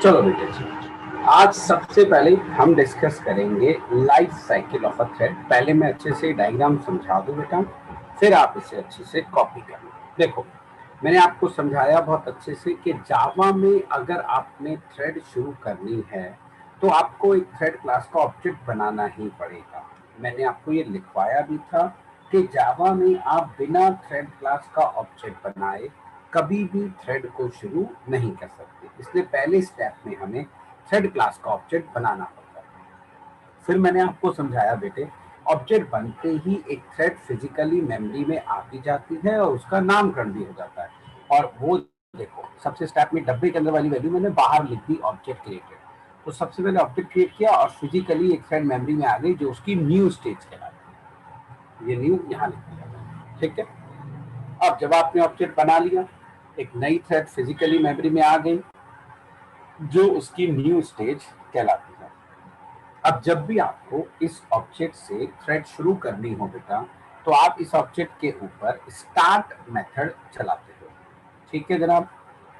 चलो बेटे जी, आज सबसे पहले हम डिस्कस करेंगे life cycle of a thread. पहले मैं अच्छे से डायग्राम समझा दूं बेटा, फिर आप इसे अच्छे से कॉपी करना। देखो, मैंने आपको समझाया बहुत अच्छे से कि जावा में अगर आपने थ्रेड शुरू करनी है तो आपको एक थ्रेड क्लास का ऑब्जेक्ट बनाना ही पड़ेगा। मैंने आपको ये लिखवाया भी था कि जावा में आप बिना थ्रेड क्लास का ऑब्जेक्ट बनाए कभी भी थ्रेड को शुरू नहीं कर सकते। इसलिए पहले स्टेप में हमें थ्रेड क्लास का ऑब्जेक्ट बनाना पड़ता है। फिर मैंने आपको समझाया बेटे, ऑब्जेक्ट बनते ही एक थ्रेड फिजिकली मेमोरी में आ भी जाती है और उसका नामकरण भी हो जाता है। और वो देखो, सबसे स्टेप में डब्बे के अंदर वाली वैल्यू मैंने बाहर लिख दी, ऑब्जेक्ट क्रिएटेड। तो सबसे पहले ऑब्जेक्ट क्रिएट किया और फिजिकली एक थ्रेड मेमोरी में आ गई जो उसकी न्यू स्टेज कहलाती है। ये न्यू यहाँ लिख दिया, ठीक है। अब जब आपने ऑब्जेक्ट बना लिया, एक नई थ्रेड फिजिकली मेमोरी में आ गई जो उसकी न्यू स्टेज कहलाती है। अब जब भी आपको इस ऑब्जेक्ट से थ्रेड शुरू करनी हो बेटा, तो आप इस ऑब्जेक्ट के ऊपर स्टार्ट मेथड चलाते हो, ठीक है जनाब।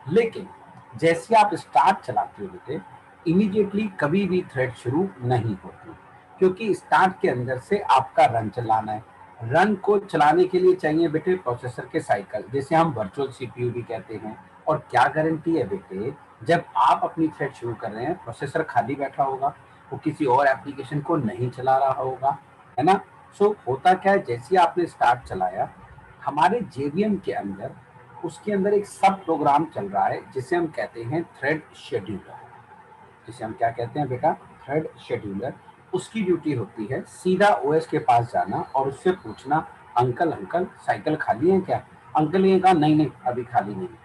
लेकिन जैसे आप स्टार्ट चलाते हो बेटे, इमीडिएटली कभी भी थ्रेड शुरू नहीं होती, क्योंकि स्टार्ट के अंदर से आपका रन चलाना है। रन को चलाने के लिए चाहिए बेटे प्रोसेसर के साइकिल, जिसे हम वर्चुअल सीपीयू भी कहते हैं। और क्या गारंटी है बेटे, जब आप अपनी थ्रेड शुरू कर रहे हैं प्रोसेसर खाली बैठा होगा, वो किसी और एप्लीकेशन को नहीं चला रहा होगा, है ना। सो होता क्या है, जैसे आपने स्टार्ट चलाया, हमारे जेवीएम के अंदर उसके अंदर एक सब प्रोग्राम चल रहा है जिसे हम कहते हैं थ्रेड शेड्यूलर। जिसे हम क्या कहते हैं बेटा, थ्रेड शेड्यूलर। उसकी ड्यूटी होती है सीधा ओएस के पास जाना और उससे पूछना, अंकल अंकल साइकिल खाली है क्या। अंकल ने कहा नहीं नहीं अभी खाली नहीं है,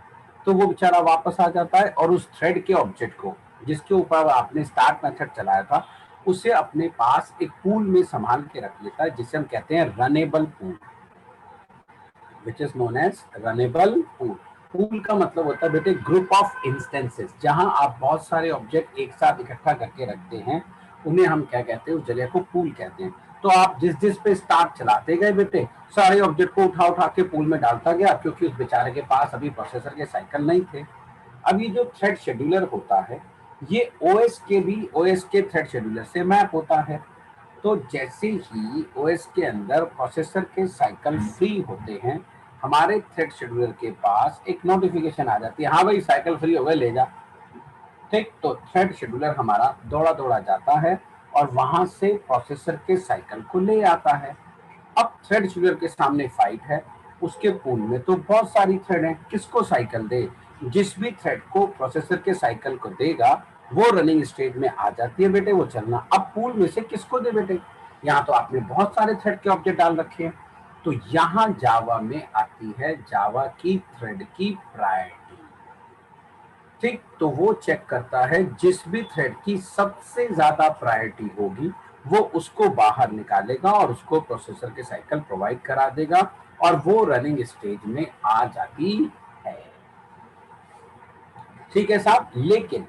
तो वो बेचारा वापस आ जाता है और उस थ्रेड के ऑब्जेक्ट को जिसके ऊपर आपने स्टार्ट मेथड चलाया था उसे अपने पास एक पूल में संभाल के रख लेता है, जिसे हम कहते हैं runnable pool, which is known as runnable pool. Pool का मतलब होता है बेटे ग्रुप ऑफ इंस्टेंसेस, जहां आप बहुत सारे ऑब्जेक्ट एक साथ इकट्ठा करके रखते हैं, उन्हें हम क्या कहते हैं, उस जगह को पूल कहते हैं। तो आप जिस जिस पे स्टार्ट चलाते गए बेटे, सारे ऑब्जेक्ट को उठा उठा के पूल में डालता गया, क्योंकि उस बेचारे के पास अभी प्रोसेसर के साइकिल नहीं थे। अब ये जो थ्रेड शेड्यूलर होता है, ये ओएस के थ्रेड शेड्यूलर से मैप होता है। तो जैसे ही ओएस के अंदर प्रोसेसर के साइकिल फ्री होते हैं, हमारे थ्रेड शेड्यूलर के पास एक नोटिफिकेशन आ जाती है, हाँ भाई साइकिल फ्री हो गए ले जा। ठीक, तो थ्रेड शेड्यूलर हमारा दौड़ा दौड़ा जाता है और वहां से प्रोसेसर के साइकिल को ले आता है। अब थ्रेड शेड्यूलर के सामने फाइट है, उसके पूल में तो बहुत सारी थ्रेड है, किसको साइकिल दे। जिस भी थ्रेड को प्रोसेसर के साइकिल को देगा वो रनिंग स्टेज में आ जाती है बेटे, वो चलना। अब पूल में से किसको दे बेटे, यहाँ तो आपने बहुत सारे थ्रेड के ऑब्जेक्ट डाल रखे हैं। तो यहाँ जावा में आती है जावा की थ्रेड की प्रायोरिटी। ठीक, तो वो चेक करता है जिस भी थ्रेड की सबसे ज्यादा प्रायोरिटी होगी वो उसको बाहर निकालेगा और उसको प्रोसेसर के साइकिल प्रोवाइड करा देगा और वो रनिंग स्टेज में आ जाती है। ठीक है साहब, लेकिन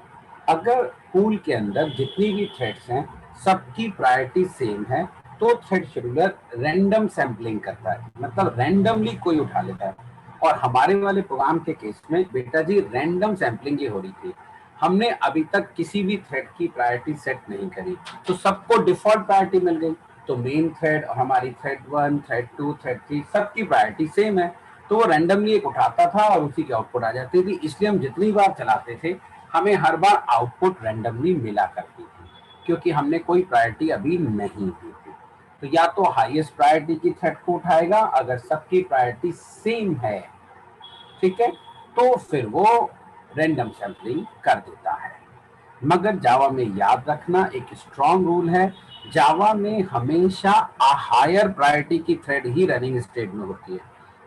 अगर पूल के अंदर जितनी भी थ्रेड्स हैं सबकी प्रायोरिटी सेम है, तो थ्रेड शेड्यूलर रैंडम सैंपलिंग करता है, मतलब रैंडमली कोई उठा लेता है। और हमारे वाले प्रोग्राम के केस में बेटा जी रैंडम सैंपलिंग ही हो रही थी। हमने अभी तक किसी भी थ्रेड की प्रायोरिटी सेट नहीं करी, तो सबको डिफॉल्ट प्रायोरिटी मिल गई। तो मेन थ्रेड और हमारी थ्रेड 1, थ्रेड 2, थ्रेड 3 सबकी प्रायोरिटी सेम है। तो वो रैंडमली एक उठाता था और उसी की आउटपुट आ जाती थी। इसलिए हम जितनी बार चलाते थे हमें हर बार आउटपुट रैंडमली मिला करती थी, क्योंकि हमने कोई प्रायोरिटी अभी नहीं दी थी। तो या तो हाईएस्ट प्रायोरिटी की थ्रेड को उठाएगा अगर सबकी प्रायोरिटी सेम है, ठीक है, तो फिर वो रैंडम सैंपलिंग कर देता है। मगर जावा में याद रखना एक स्ट्रॉन्ग रूल है, जावा में हमेशा हायर प्रायोरिटी की थ्रेड ही रनिंग स्टेज में होती है।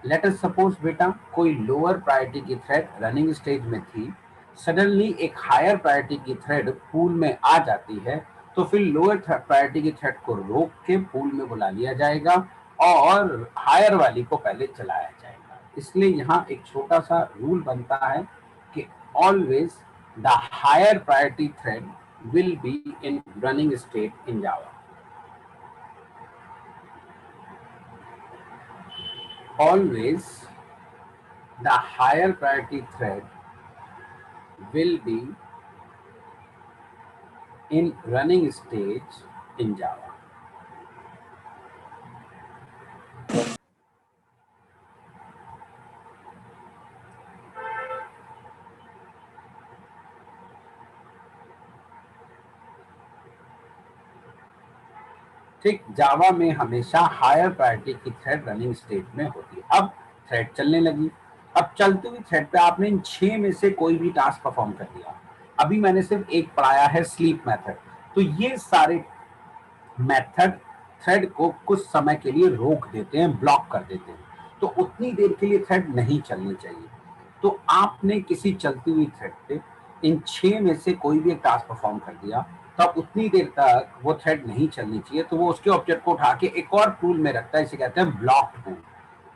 लेट अस सपोज बेटा कोई लोअर प्रायोरिटी की थ्रेड रनिंग स्टेज में थी, सडनली एक हायर प्रायोरिटी की थ्रेड पूल में आ जाती है, तो फिर लोअर प्रायोरिटी की थ्रेड को रोक के पूल में बुला लिया जाएगा और हायर वाली को पहले चलाया जाएगा। इसलिए यहाँ एक छोटा सा रूल बनता है कि always the higher priority thread will be in running state in Java. Always the higher priority thread will be in running stage in Java. ठीक, जावा में हमेशा हायर प्रायोरिटी की थ्रेड रनिंग स्टेट में होती है। अब थ्रेड चलने लगी, अब चलती हुई थ्रेड पे आपने इन 6 में से कोई भी टास्क परफॉर्म कर दिया। अभी मैंने सिर्फ एक पढ़ाया है स्लीप मेथड, तो ये सारे मेथड थ्रेड को कुछ समय के लिए रोक देते हैं, ब्लॉक कर देते हैं, तो उतनी देर के लिए थ्रेड नहीं चलनी चाहिए। तो आपने किसी चलती हुई थ्रेड पे इन 6 में से कोई भी एक टास्क परफॉर्म कर दिया, तब उतनी देर तक वो थ्रेड नहीं चलनी चाहिए, तो वो उसके ऑब्जेक्ट को उठा के एक और टूल में रखता है, इसे कहते हैं ब्लॉक्ड टूल।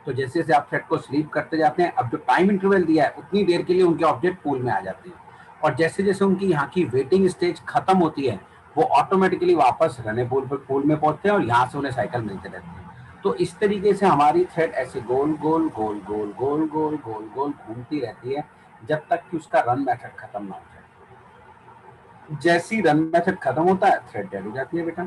तो जैसे जैसे आप थ्रेड को स्लीप करते जाते हैं, अब जो टाइम इंटरवल दिया है उतनी देर के लिए उनके ऑब्जेक्ट पूल में आ जाते हैं, और जैसे जैसे उनकी यहाँ की वेटिंग स्टेज खत्म होती है, वो ऑटोमेटिकली वापस रने पूल में पहुंचते हैं और यहाँ से उन्हें साइकिल मिलते रहते हैं। तो इस तरीके से हमारी थ्रेड ऐसे गोल गोल गोल गोल गोल गोल गोल गोल घूमती रहती है जब तक कि उसका रन मेथड खत्म ना हो जाए। जैसी रन मेथड खत्म होता है, थ्रेड डेड हो जाती है बेटा।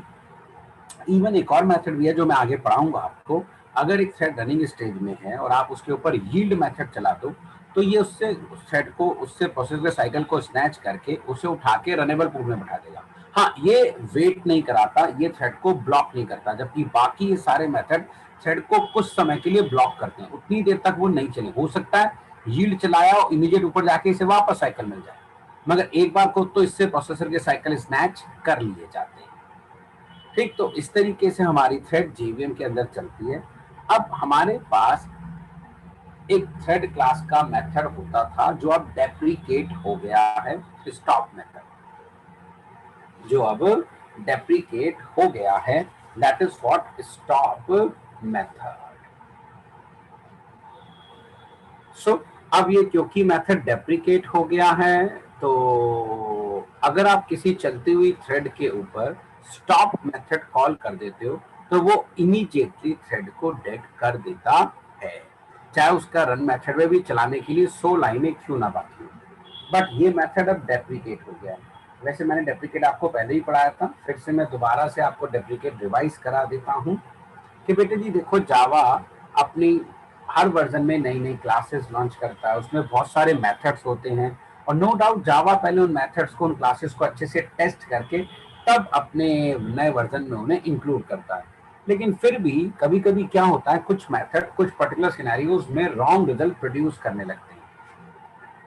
इवन एक और मेथड भी है जो मैं आगे पढ़ाऊंगा आपको। अगर एक थ्रेड रनिंग स्टेज में है और आप उसके ऊपर यील्ड मेथड चला दो, तो ये उससे उस थ्रेड को, उससे प्रोसेस के साइकिल को स्नैच करके उसे उठा के रनेबल पूल में बैठा देगा। हाँ, ये वेट नहीं कराता, ये थ्रेड को ब्लॉक नहीं करता, जबकि बाकी ये सारे मेथड थ्रेड को कुछ समय के लिए ब्लॉक करते हैं, उतनी देर तक वो नहीं चले। हो सकता है यील्ड चलाया और इमीडिएट ऊपर जाके इसे वापस साइकिल मिल जाए, मगर एक बार को तो इससे प्रोसेसर के साइकिल स्नैच कर लिए जाते हैं। ठीक, तो इस तरीके से हमारी थ्रेड जेवीएम के अंदर चलती है। अब हमारे पास एक थ्रेड क्लास का मेथड होता था जो अब डेप्रीकेट हो गया है, स्टॉप मेथड, जो अब डेप्रीकेट हो गया है, that is what stop method. So अब ये क्योंकि मेथड डेप्रीकेट हो गया है, तो अगर आप किसी चलती हुई थ्रेड के ऊपर स्टॉप मेथड कॉल कर देते हो, तो वो इमीडिएटली थ्रेड को डेड कर देता है, चाहे उसका रन मेथड में भी चलाने के लिए 100 लाइनें क्यों ना बाकी हो। बट ये मेथड अब डेप्रीकेट हो गया है। वैसे मैंने डेप्रीकेट आपको पहले ही पढ़ाया था, फिर से मैं दोबारा से आपको डेप्रीकेट रिवाइज करा देता हूँ कि बेटे जी देखो, जावा अपनी हर वर्जन में नई नई क्लासेस लॉन्च करता है, उसमें बहुत सारे मेथड्स होते हैं, और नो डाउट जावा पहले उन मेथड्स को, उन क्लासेस को अच्छे से टेस्ट करके तब अपने नए वर्जन में उन्हें इंक्लूड करता है। लेकिन फिर भी कभी कभी क्या होता है, कुछ मेथड कुछ पर्टिकुलर सिनेरियोज में रॉन्ग रिजल्ट प्रोड्यूस करने लगते हैं,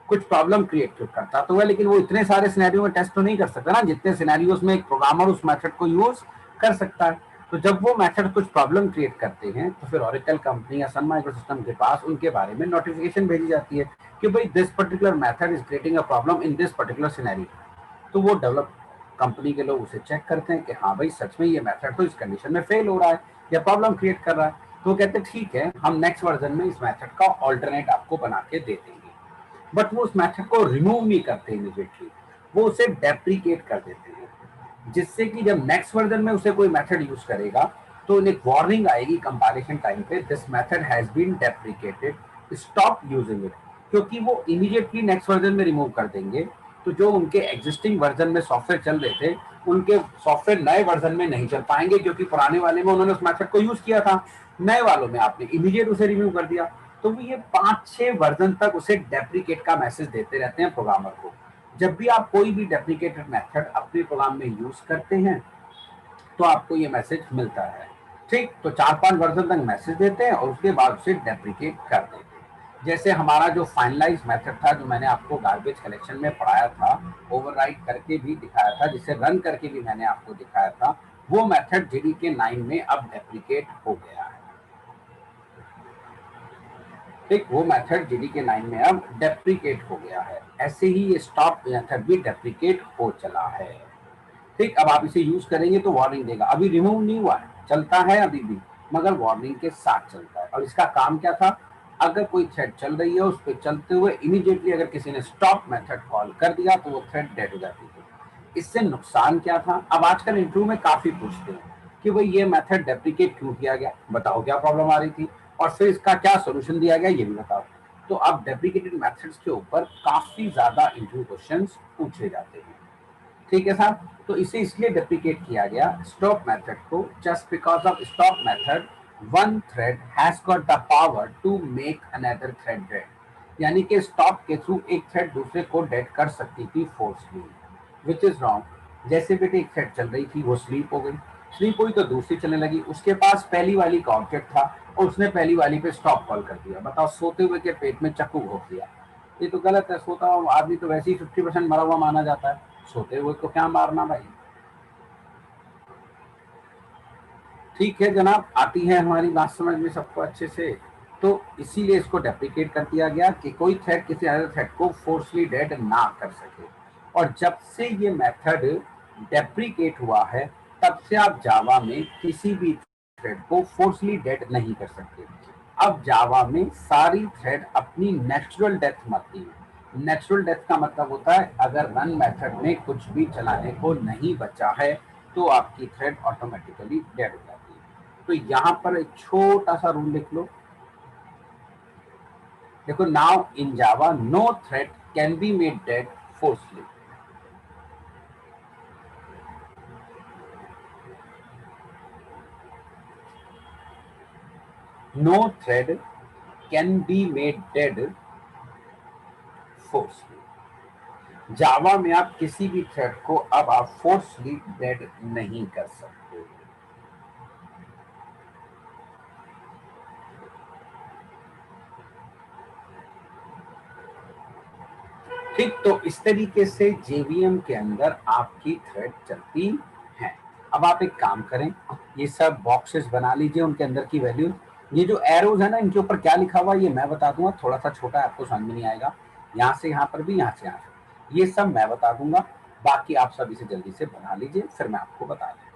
कुछ प्रॉब्लम क्रिएट करता तो है, लेकिन वो इतने सारे सिनेरियो में टेस्ट तो नहीं कर सकता ना जितने सिनेरियोज में एक प्रोग्रामर उस मेथड को यूज कर सकता है। तो जब वो मेथड कुछ प्रॉब्लम क्रिएट करते हैं, तो फिर ओरेकल कंपनी या सन माइक्रोसिस्टम के पास उनके बारे में नोटिफिकेशन भेजी जाती है कि भाई this particular method is creating a problem in this particular scenario. तो वो डेवलप कंपनी के लोग उसे चेक करते हैं कि हाँ भाई सच में ये मेथड तो इस कंडीशन में फेल हो रहा है या प्रॉब्लम क्रिएट कर रहा है, तो वो कहते हैं ठीक है, हम नेक्स्ट वर्जन में इस मेथड का ऑल्टरनेट आपको बना के दे देंगे। बट वो उस मेथड को रिमूव नहीं करते इमीडिएटली, वो उसे डेप्रीकेट कर देते हैं, जिससे कि जब नेक्स्ट वर्जन में उसे कोई मेथड यूज करेगा तो एक वार्निंग आएगी कंपाइलेशन टाइम पे, this method has been deprecated, stop using it. क्योंकि वो इमीडिएटली नेक्स्ट वर्जन में रिमूव कर देंगे, तो जो उनके एग्जिस्टिंग वर्जन में सॉफ्टवेयर चल रहे थे, उनके सॉफ्टवेयर नए वर्जन में नहीं चल पाएंगे, क्योंकि पुराने वाले में उन्होंने उस मेथड को यूज किया था, नए वालों में आपने इमीडिएट उसे रिमूव कर दिया। तो वो ये 5-6 वर्जन तक उसे डेप्रीकेट का मैसेज देते रहते हैं प्रोग्रामर को। जब भी आप कोई भी डेप्रीकेटेड मेथड अपने प्रोग्राम में यूज करते हैं, तो आपको ये मैसेज मिलता है। ठीक, तो 4-5 वर्जन तक मैसेज देते हैं और उसके बाद उसे डेप्रीकेट कर देते हैं। जैसे हमारा जो फाइनलाइज मेथड था, जो मैंने आपको गार्बेज कलेक्शन में पढ़ाया था, ओवरराइड करके भी दिखाया था, जिसे रन करके भी मैंने आपको दिखाया था, वो मेथड जेडीके 9 में अब डेप्रीकेट हो गया है। ठीक, वो मेथड जेडीके 9 में अब डेप्रीकेट हो गया है। ऐसे ही ये स्टॉप मेथड भी डेप्रीकेट हो चला है। ठीक, अब आप इसे यूज करेंगे तो वार्निंग देगा, अभी रिमूव नहीं हुआ है, चलता है अभी भी, मगर वार्निंग के साथ चलता है। और इसका काम क्या था, अगर कोई थ्रेड चल रही है, उस पर चलते हुए इमीडिएटली अगर किसी ने स्टॉप मेथड कॉल कर दिया तो वो थ्रेड डेड हो जाती थी। इससे नुकसान क्या था, अब आजकल इंटरव्यू में काफी पूछते हैं कि भाई ये मेथड डेप्रीकेट क्यों किया गया, बताओ क्या प्रॉब्लम आ रही थी, और फिर इसका क्या सोल्यूशन दिया गया ये भी बताओ। तो अब डेप्रीकेटेड मेथड्स के ऊपर काफी ज्यादा इंटरव्यू क्वेश्चंस पूछे जाते हैं। ठीक है साहब, तो इसे इसलिए डेप्रिकेट किया गया स्टॉप मेथड को, just because of stop method one thread has got the power to make another thread dead. यानी कि स्टॉप के थ्रू एक थ्रेड दूसरे को डेड कर सकती थी फोर्सली, विच इज रॉन्ग। जैसे बेटे एक थ्रेड चल रही थी, वो स्लीप हो गई, स्लीप हुई तो दूसरी चलने लगी, उसके पास पहली वाली का ऑब्जेक्ट था और उसने पहली वाली पे स्टॉप कॉल कर दिया। बताओ, सोते हुए के पेट में चक्कू घोंप दिया, ये तो गलत है। सोता हुआ आदमी तो वैसे ही 50% मरा हुआ माना जाता है, सोते हुए को क्या मारना भाई। ठीक है जनाब, आती है हमारी बात समझ में सबको अच्छे से। तो इसीलिए इसको डेप्रिकेट कर दिया गया कि कोई थ्रेड किसी अदर थ्रेड को फोर्सली डेड ना कर सके। और जब से ये मेथड डेप्रिकेट हुआ है, तब से आप जावा में किसी भी थ्रेड को फोर्सली डेड नहीं कर सकते। अब जावा में सारी थ्रेड अपनी नेचुरल डेथ मरती है। नेचुरल डेथ का मतलब होता है अगर रन मेथड में कुछ भी चलाने को नहीं बचा है तो आपकी थ्रेड ऑटोमेटिकली डेड हो जाती है। तो यहां पर एक छोटा सा रूल लिख लो। देखो, now in Java no thread can be made dead forcibly. No thread can be made dead forcibly. Java में आप किसी भी थ्रेड को अब आप फोर्सली डेड नहीं कर सकते। ठीक, तो इस तरीके से जेवीएम के अंदर आपकी थ्रेड चलती है। अब आप एक काम करें, ये सब बॉक्सेस बना लीजिए, उनके अंदर की वैल्यू, ये जो एरोज है ना, इनके ऊपर क्या लिखा हुआ है ये मैं बता दूंगा, थोड़ा सा छोटा है, आपको समझ में नहीं आएगा। यहाँ से यहाँ पर भी, यहाँ से यहाँ से, ये सब मैं बता दूंगा। बाकी आप सब इसे जल्दी से बना लीजिए, फिर मैं आपको बता दूंगा।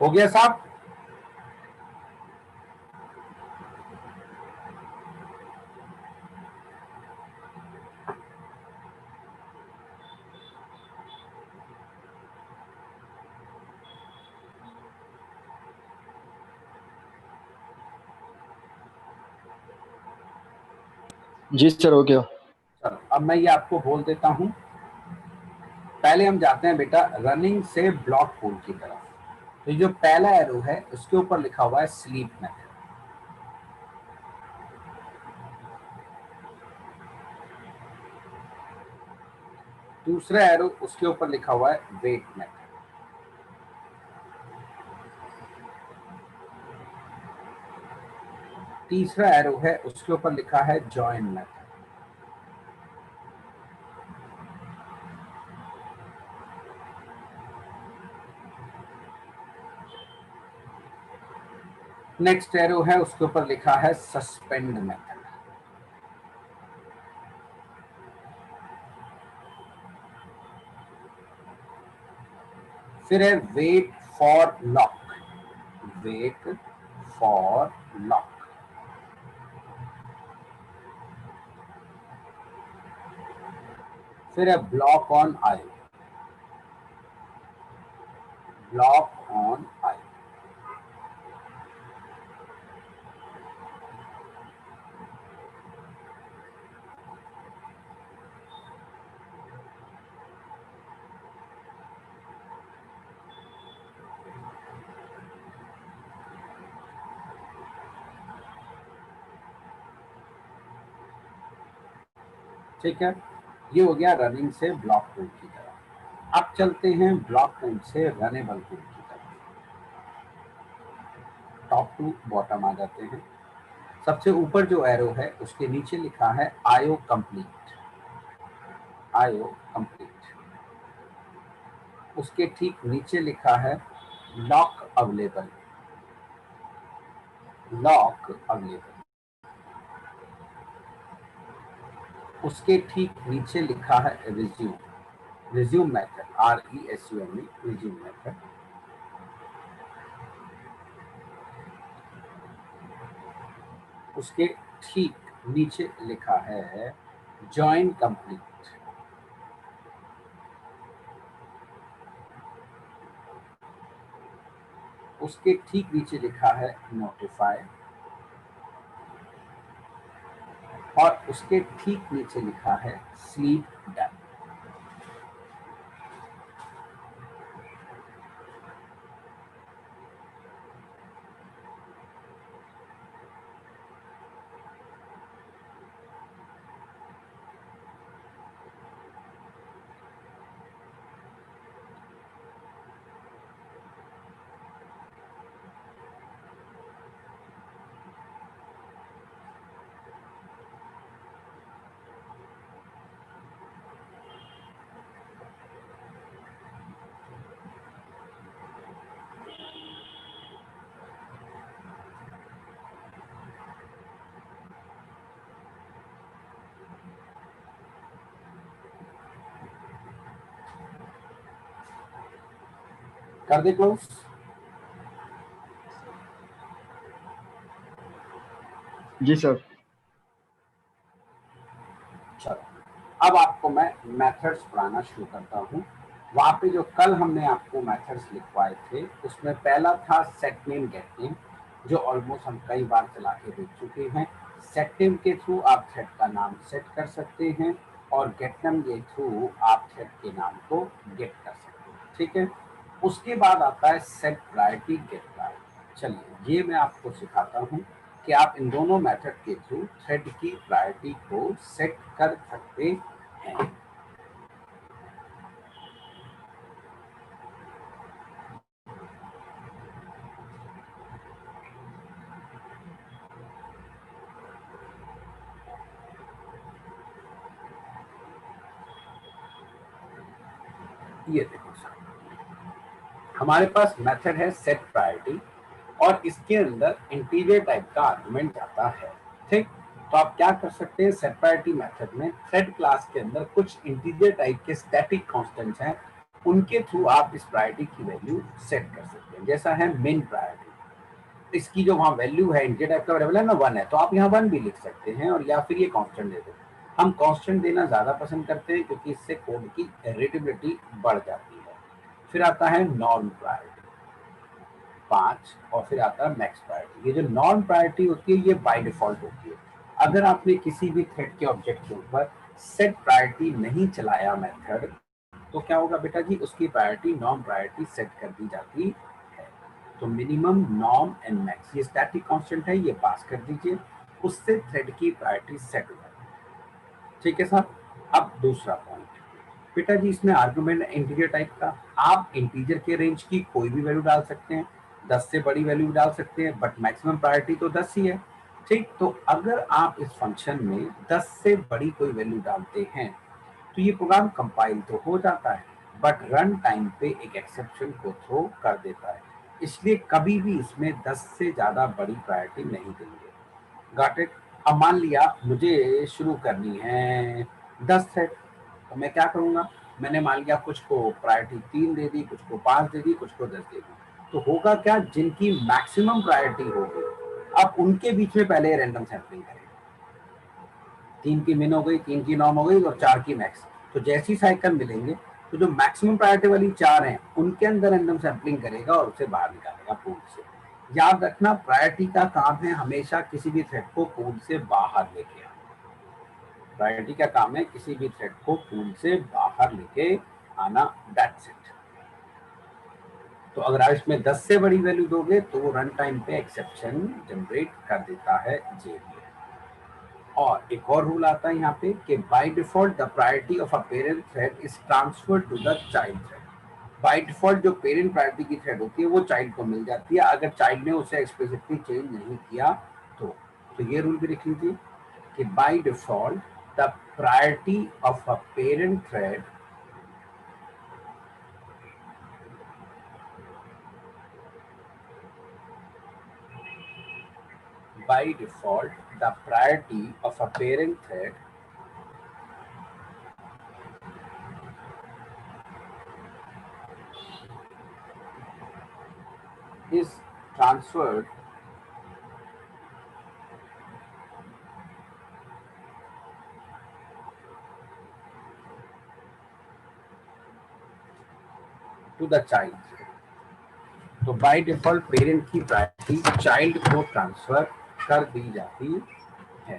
हो गया साहब? जी सर, हो गया। चलो अब मैं ये आपको बोल देता हूँ। पहले हम जाते हैं बेटा रनिंग से ब्लॉक पूल की तरफ। तो जो पहला एरो है उसके ऊपर लिखा हुआ है स्लीप मेथड। दूसरा एरो उसके ऊपर लिखा हुआ है वेट मेथड। तीसरा एरो है उसके ऊपर लिखा है जॉइन मेथड। नेक्स्ट एरो है उसके ऊपर लिखा है सस्पेंड मेथड। फिर है wait for lock. Wait for lock. फिर है block on I. Block on I. ठीक है, ये हो गया रनिंग से ब्लॉक पूल की तरफ। अब चलते हैं ब्लॉक पूल से रनेबल पूल की तरफ। टॉप टू बॉटम आ जाते हैं। सबसे ऊपर जो एरो है उसके नीचे लिखा है आईओ कंप्लीट। IO complete. उसके ठीक नीचे लिखा है लॉक अवेलेबल। Lock available. उसके ठीक नीचे लिखा है resume. Resume method, RESUME, resume method. उसके ठीक नीचे लिखा है ज्वाइन कंप्लीट। उसके ठीक नीचे लिखा है नोटिफाई। और उसके ठीक नीचे लिखा है स्लीप डन। कर दे क्लोज। Ji sir. चलो अब आपको मैं मेथड्स पढ़ाना शुरू करता हूँ। वहां पे जो कल हमने आपको मेथड्स लिखवाए थे उसमें पहला था सेट नेम गेट नेम, जो ऑलमोस्ट हम कई बार चला के देख चुके हैं। सेट नेम के थ्रू आप थ्रेड का नाम सेट कर सकते हैं और गेट नेम के थ्रू आप थ्रेड के नाम को गेट कर सकते हैं। ठीक है, उसके बाद आता है सेट प्रायोरिटी गेट प्रायोरिटी। चलिए ये मैं आपको सिखाता हूँ कि आप इन दोनों मेथड के थ्रू थ्रेड की प्रायोरिटी को सेट कर सकते हैं। ये देखो सर, हमारे पास मेथड है सेट प्रायोरिटी और इसके अंदर इंटीजर टाइप का आर्गुमेंट जाता है। ठीक, तो आप क्या कर सकते हैं, सेट प्रायोरिटी मेथड में थ्रेड क्लास के अंदर कुछ इंटीजर टाइप के स्टैटिक कांस्टेंट्स हैं, उनके थ्रू आप इस प्रायोरिटी की वैल्यू सेट कर सकते हैं। जैसा है मेन प्रायोरिटी, इसकी जो वहाँ वैल्यू है इंटीजर टाइप का वेरिएबल है ना 1 है, तो आप यहाँ 1 भी लिख सकते हैं और या फिर ये कांस्टेंट दे दो। हम कांस्टेंट देना ज्यादा पसंद करते हैं क्योंकि इससे कोड की रीडेबिलिटी बढ़ जाती है। फिर आता है नॉर्म प्रायोरिटी 5 और फिर आता है मैक्स प्रायोरिटी। ये जो नॉन प्रायोरिटी होती है ये बाय डिफॉल्ट होती है। अगर आपने किसी भी थ्रेड के ऑब्जेक्ट के ऊपर सेट प्रायोरिटी नहीं चलाया मेथड, तो क्या होगा बेटा जी, उसकी प्रायोरिटी नॉर्म प्रायोरिटी सेट कर दी जाती है। तो मिनिमम, नॉर्म एंड मैक्स, ये स्टैटिक कांस्टेंट है, ये पास कर दीजिए, उससे थ्रेड की प्रायोरिटी सेट हो जाती है। ठीक है साहब। अब दूसरा पॉइंट बेटा जी, इसमें आर्गुमेंट इंटीजर टाइप का, आप इंटीजर के रेंज की कोई भी वैल्यू डाल सकते हैं, 10 से बड़ी वैल्यू डाल सकते हैं, बट मैक्सिमम प्रायोरिटी तो 10 ही है। ठीक, तो अगर आप इस फंक्शन में 10 से बड़ी कोई वैल्यू डालते हैं तो ये प्रोग्राम कंपाइल तो हो जाता है, बट रन टाइम पे एक एक्सेप्शन को थ्रो कर देता है, इसलिए कभी भी इसमें 10 से ज्यादा बड़ी प्रायोरिटी नहीं देंगे। Got it. अब मान लिया मुझे शुरू करनी है 10 सेट, तो मैं क्या करूंगा, मैंने मान लिया कुछ को प्रायोरिटी 3 दे दी, कुछ को 5 दे दी, कुछ को 10 दे दी, तो होगा क्या, जिनकी मैक्सिमम प्रायोरिटी होगी अब उनके बीच में पहले रैंडम सैम्पलिंग करें। 3 की मिन हो गई, 3 की नॉर्म हो गई और 4 की मैक्स, तो जैसी साइकिल मिलेंगे तो जो मैक्सिमम प्रायोरिटी वाली 4 हैं उनके अंदर रैंडम सैम्पलिंग करेगा और उसे बाहर निकालेगा पूल से। याद रखना, प्रायोरिटी का काम है हमेशा किसी भी थ्रेड को पूल से बाहर लेके आना। प्रायोरिटी का काम है किसी भी थ्रेड को पूल से बाहर लेके आना, दैट्स इट। तो अगर आप इसमें 10 से बड़ी वैल्यू दोगे तो वो रन टाइम पे एक्सेप्शन जनरेट कर देता है जेवीएम। और एक और रूल आता है यहाँ पे कि by default the priority of a parent thread is transferred to the child thread. By default जो पेरेंट प्रायोरिटी की थ्रेड होती है वो चाइल्ड को मिल जाती है, अगर चाइल्ड ने उसे एक्सप्लिसिटली चेंज नहीं किया तो ये रूल भी लिख लीजिए कि by default the priority of a parent thread by default the priority of a parent thread is transferred to the child thread। तो बाय डिफॉल्ट पेरेंट की प्रायोरिटी चाइल्ड को ट्रांसफर कर दी जाती है।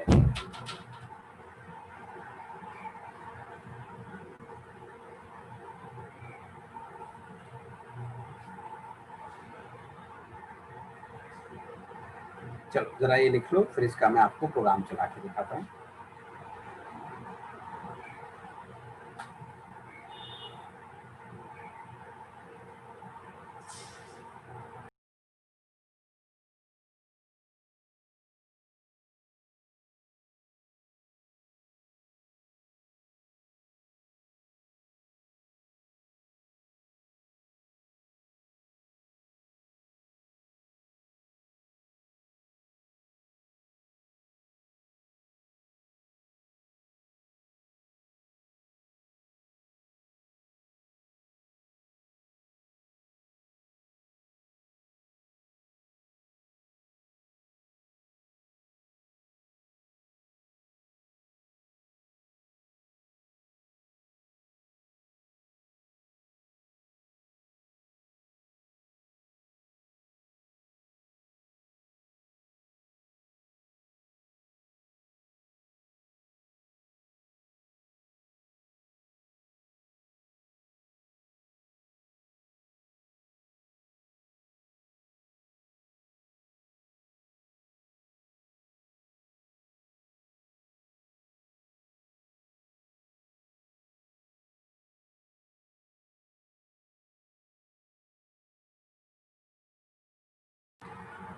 चलो जरा ये लिख लो, फिर इसका मैं आपको प्रोग्राम चला के दिखाता हूँ।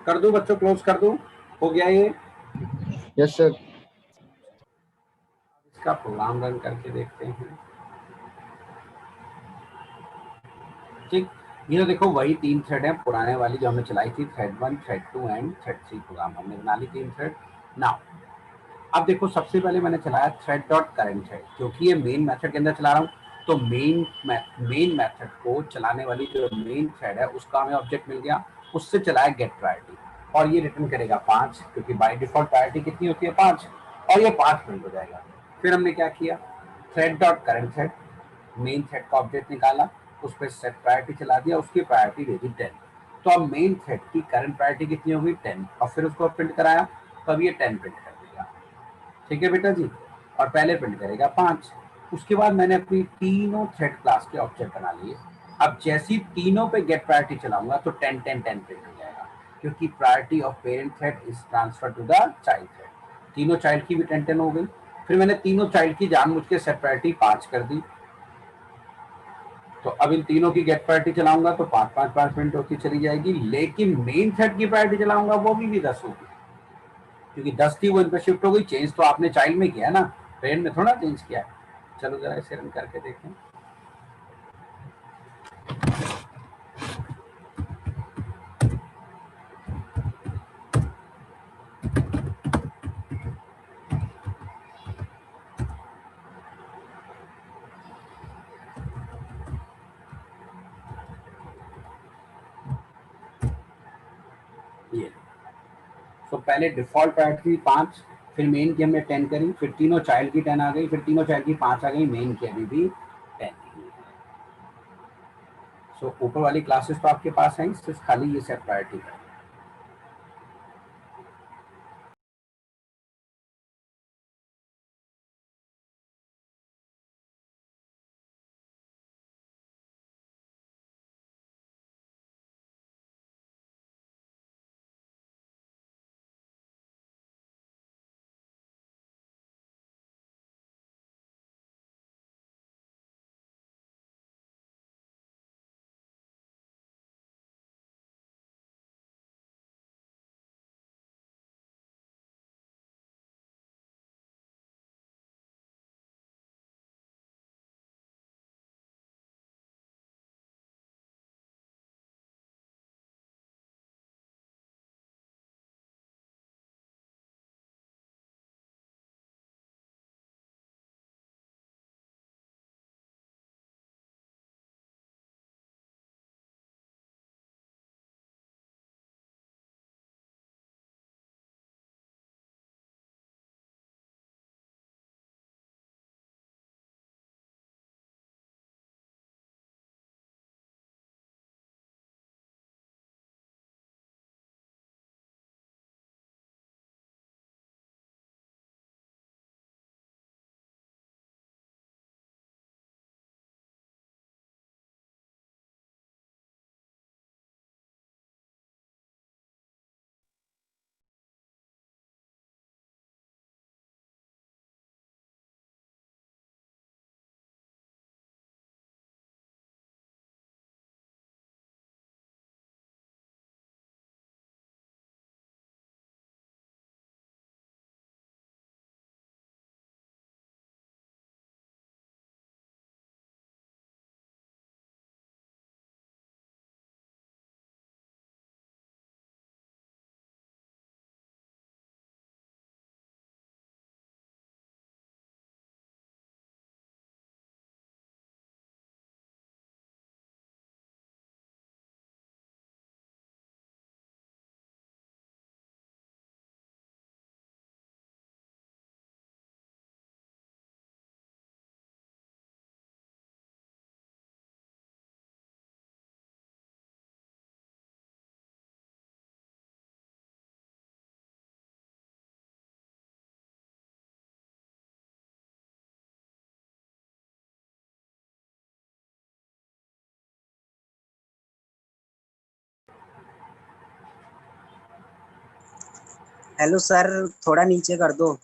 कर दूं बच्चों, क्लोज कर दूं, हो गया ये? Yes sir. इसका प्रोग्राम रन करके देखते हैं। ठीक, ये तो देखो वही 3 थ्रेड है पुराने वाली जो हमने चलाई थी, thread 1, thread 2 and thread 3 program हमने बना ली 3 थ्रेड। नाउ अब देखो, सबसे पहले मैंने चलाया थ्रेड डॉट करेंट थ्रेड, क्योंकि ये मेन मेथड के अंदर चला रहा हूँ, तो मेन मेथड को चलाने वाली जो मेन थ्रेड है उसका हमें ऑब्जेक्ट मिल गया, उससे चलाया गेट प्रायोरिटी, और ये रिटर्न करेगा 5, क्योंकि बाय डिफॉल्ट प्रायोरिटी कितनी होती है 5, और ये 5 प्रिंट हो जाएगा। फिर हमने क्या किया, thread dot current thread, main thread का ऑब्जेक्ट निकाला, उस पर सेट प्रायोरिटी चला दिया, उसकी प्रायोरिटी दे दी 10। तो अब मेन थ्रेड की करंट प्रायोरिटी कितनी होगी 10, और फिर उसको प्रिंट कराया, तो अब ये 10 प्रिंट कर देगा। ठीक है बेटा जी। और पहले प्रिंट करेगा 5। उसके बाद मैंने अपनी तीनों थ्रेड क्लास के ऑब्जेक्ट बना लिए। अब जैसी तीनों पे गेट प्रायोरिटी चलाऊंगा तो 10 10 10 प्रिंट हो जाएगा, क्योंकि priority of parent thread is transfer to the child thread. तीनों चाइल्ड की भी 10 10 हो गई। फिर मैंने तीनों चाइल्ड की जानबूझ के सेट प्रायोरिटी 5 कर दी। तो अब इन तीनों की गेट प्रायोरिटी चलाऊंगा तो 5 5 5 प्रिंट होती चली जाएगी, लेकिन मेन थ्रेड की प्रायोरिटी चलाऊंगा वो भी 10 होगी, क्योंकि 10 थी वो इन पर शिफ्ट हो गई। चेंज तो आपने चाइल्ड में किया ना, पेरेंट में थोड़ा चेंज किया है। चलो जरा इसे रन करके देखें। ये तो पहले डिफॉल्ट प्रायोरिटी 5, फिर मेन की हमने 10 करी, फिर तीनों चाइल्ड की 10 आ गई, फिर तीनों चाइल्ड की 5 आ गई, मेन की अभी भी 10 ही है। सो ऊपर वाली क्लासेस तो आपके पास हैं, सिर्फ खाली ये सेट प्रायोरिटी है। हेलो सर, थोड़ा नीचे कर दो।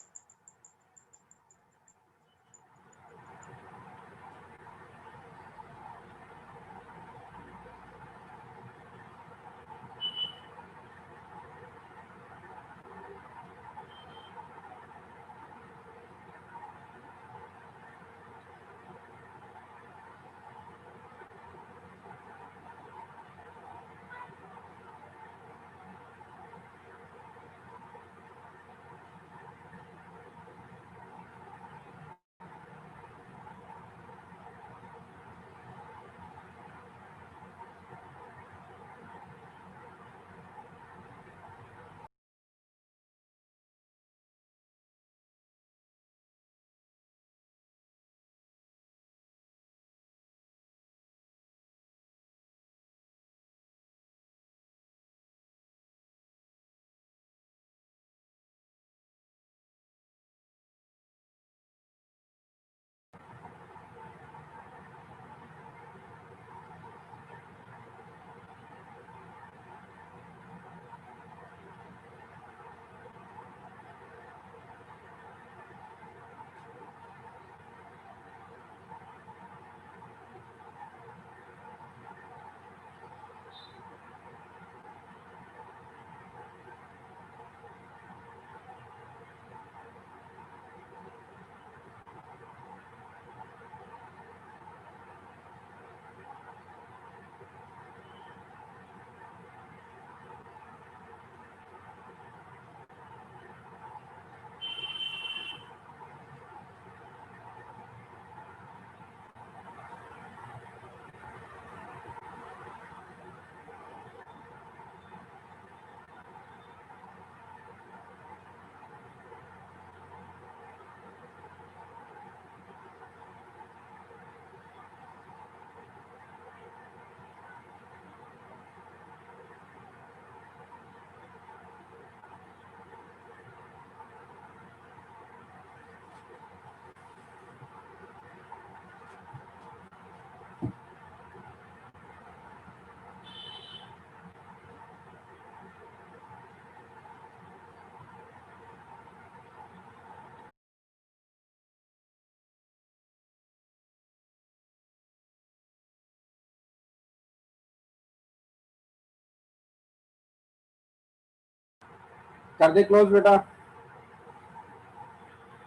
कर दे क्लोज बेटा।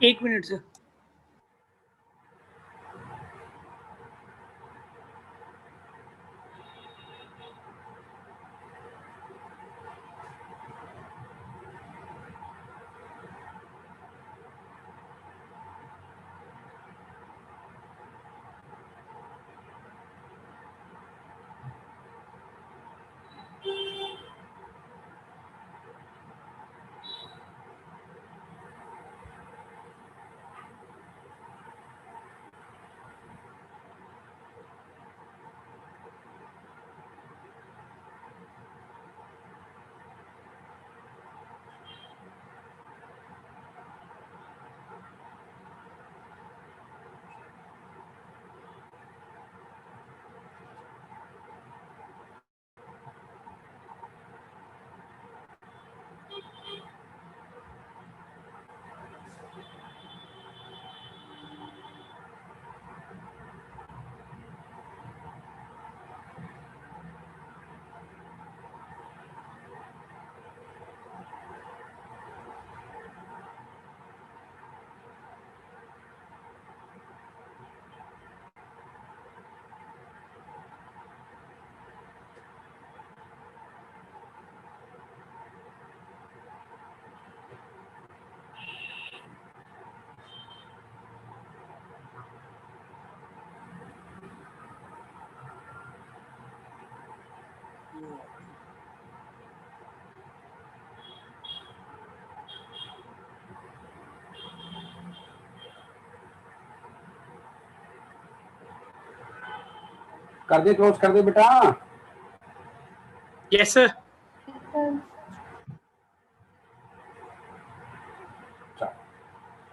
1 मिनट से। कर दे क्लोज, कर दे बेटा। Yes sir.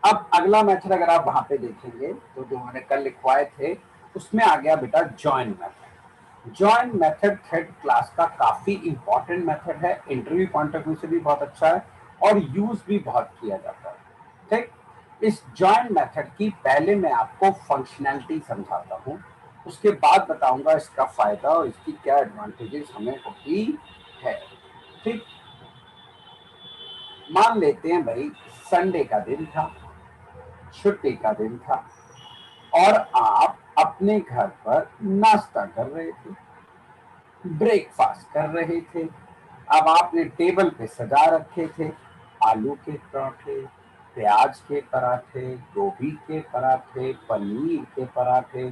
अब अगला मेथड अगर आप वहां पे देखेंगे तो जो मैंने कल लिखवाए थे उसमें आ गया बेटा join method. Join method thread class का काफी इंपॉर्टेंट मेथड है, इंटरव्यू पॉइंट ऑफ व्यू से भी बहुत अच्छा है और यूज भी बहुत किया जाता है। ठीक, इस जॉइन मेथड की पहले मैं आपको फंक्शनैलिटी समझाता हूँ, उसके बाद बताऊंगा इसका फायदा और इसकी क्या एडवांटेजेस हमें होती है। ठीक, मान लेते हैं भाई संडे का दिन था, छुट्टी का दिन था और आप अपने घर पर नाश्ता कर रहे थे, ब्रेकफास्ट कर रहे थे। अब आपने टेबल पे सजा रखे थे आलू के पराठे, प्याज के पराठे, गोभी के पराठे, पनीर के पराठे,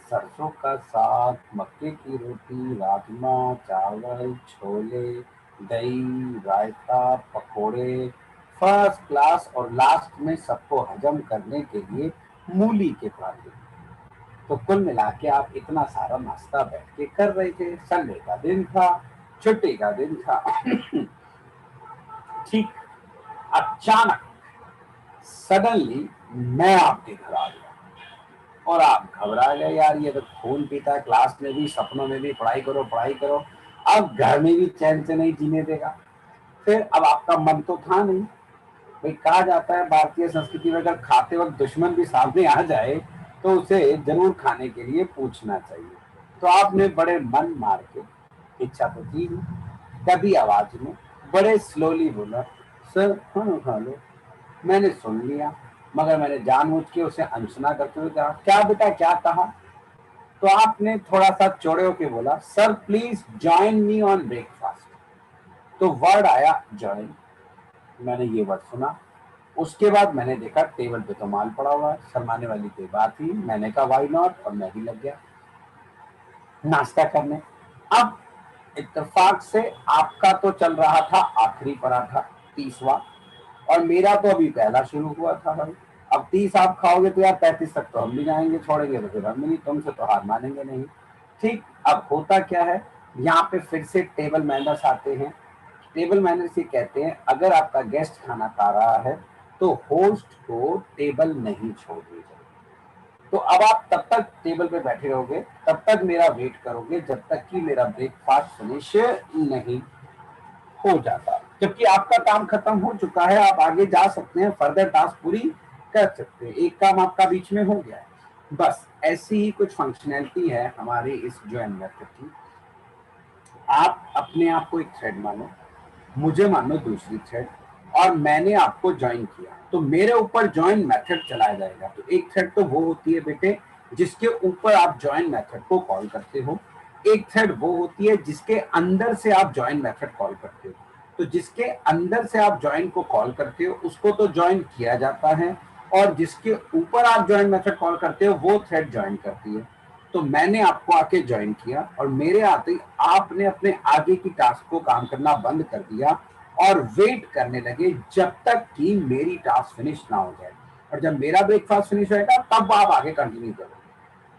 सरसों का साग, मक्के की रोटी, राजमा चावल, छोले, दही, रायता, पकोड़े, फर्स्ट क्लास, और लास्ट में सबको हजम करने के लिए मूली के पराठे। तो कुल मिला के आप इतना सारा नाश्ता बैठ के कर रहे थे, संडे का दिन था, छुट्टी का दिन था। ठीक, अचानक सडनली मैं आपके घर आ गया और आप घबरा गए, यार ये तो खून पीता है, क्लास में भी सपनों में भी पढ़ाई करो पढ़ाई करो, अब घर में भी चैन से नहीं जीने देगा। फिर अब आपका मन तो था नहीं भाई, कहा जाता है भारतीय संस्कृति में अगर खाते वक्त दुश्मन भी सामने आ जाए तो उसे जरूर खाने के लिए पूछना चाहिए। तो आपने बड़े मन मार के, इच्छा तो थी नहीं, कभी आवाज में बड़े स्लोली बोला, सर खाना खा लो। मैंने सुन लिया, मगर मैंने जानबूझ के उसे अनसुना करते हुए कहा, क्या बेटा क्या कहा? तो आपने थोड़ा सा चौड़े होके बोला, sir please join me on breakfast. तो वर्ड आया ज्वाइन, मैंने ये वर्ड सुना, उसके बाद मैंने देखा टेबल पे तो माल पड़ा हुआ है, शर्माने वाली कोई बात ही, मैंने कहा वाई नॉट, और मैं भी लग गया नाश्ता करने। अब इत्तेफाक से आपका तो चल रहा था आखिरी पराठा 30वां और मेरा तो अभी पहला शुरू हुआ था भाई। अब 30 आप खाओगे तो यार 35 तक तो हम भी जाएंगे, छोड़ेंगे तो फिर हम भी नहीं, तुमसे तो हार मानेंगे नहीं। ठीक, अब होता क्या है, यहाँ पे फिर से टेबल मैनर्स आते हैं। टेबल मैनर्स ये कहते हैं अगर आपका गेस्ट खाना खा रहा है तो होस्ट को टेबल नहीं छोड़नी चाहिए। तो अब आप तब तक टेबल पे बैठे रहोगे, तब तक मेरा वेट करोगे जब तक कि मेरा ब्रेकफास्ट फिनिश नहीं हो जाता, जबकि आपका काम खत्म हो चुका है, आप आगे जा सकते हैं, फर्दर टास्क पूरी कर सकते हैं, एक काम आपका बीच में हो गया है। बस ऐसी ही कुछ फंक्शनैलिटी है हमारे इस ज्वाइन मेथड की। आप अपने आप को एक थ्रेड मानो, मुझे मानो दूसरी थ्रेड, और मैंने आपको ज्वाइन किया, तो मेरे ऊपर ज्वाइन मेथड चलाया जाएगा। तो एक थ्रेड तो वो होती है बेटे जिसके ऊपर आप ज्वाइन मेथड को कॉल करते हो, एक थ्रेड वो होती है जिसके अंदर से आप ज्वाइन मेथड कॉल करते हो। तो जिसके अंदर से आप ज्वाइन को कॉल करते हो उसको तो ज्वाइन किया जाता है, और जिसके ऊपर आप ज्वाइन मेथड कॉल करते हो वो थ्रेड ज्वाइन करती है। तो मैंने आपको आके ज्वाइन किया और मेरे आते ही आपने अपने आगे की टास्क को काम करना बंद कर दिया और वेट करने लगे जब तक कि मेरी टास्क फिनिश ना हो जाए, और जब मेरा ब्रेकफास्ट फिनिश होएगा तब आप आगे कंटिन्यू करोगे।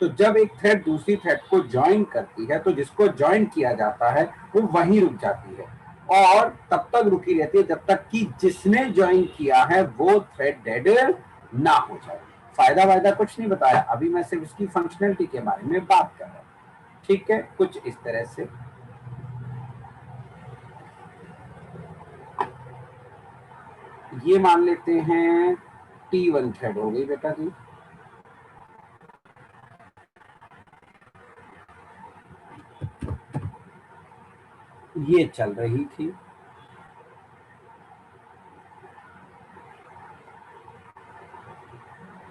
तो जब एक थ्रेड दूसरी थ्रेड को ज्वाइन करती है तो जिसको ज्वाइन किया जाता है वो वहीं रुक जाती है, और तब तक रुकी रहती है जब तक कि जिसने ज्वाइन किया है वो थ्रेड डेड ना हो जाए। फायदा कुछ नहीं बताया, अभी मैं सिर्फ इसकी फंक्शनलिटी के बारे में बात कर रहा हूँ। ठीक है, कुछ इस तरह से। ये मान लेते हैं T1 थ्रेड हो गई बेटा जी, ये चल रही थी,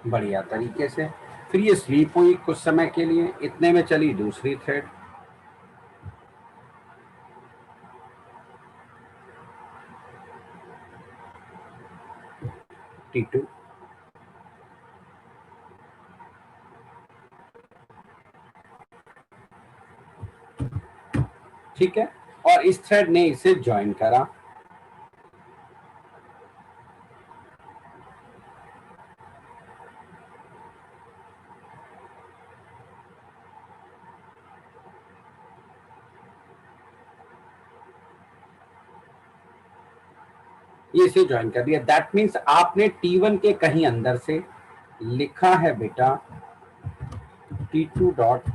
बढ़िया तरीके से। फिर ये स्लीप हुई कुछ समय के लिए, इतने में चली दूसरी थ्रेड, T2। ठीक है, और इस थ्रेड ने इसे ज्वाइन करा। ये इसे ज्वाइन कर दिया। दैट मीन्स आपने T1 के कहीं अंदर से लिखा है बेटा T2 dot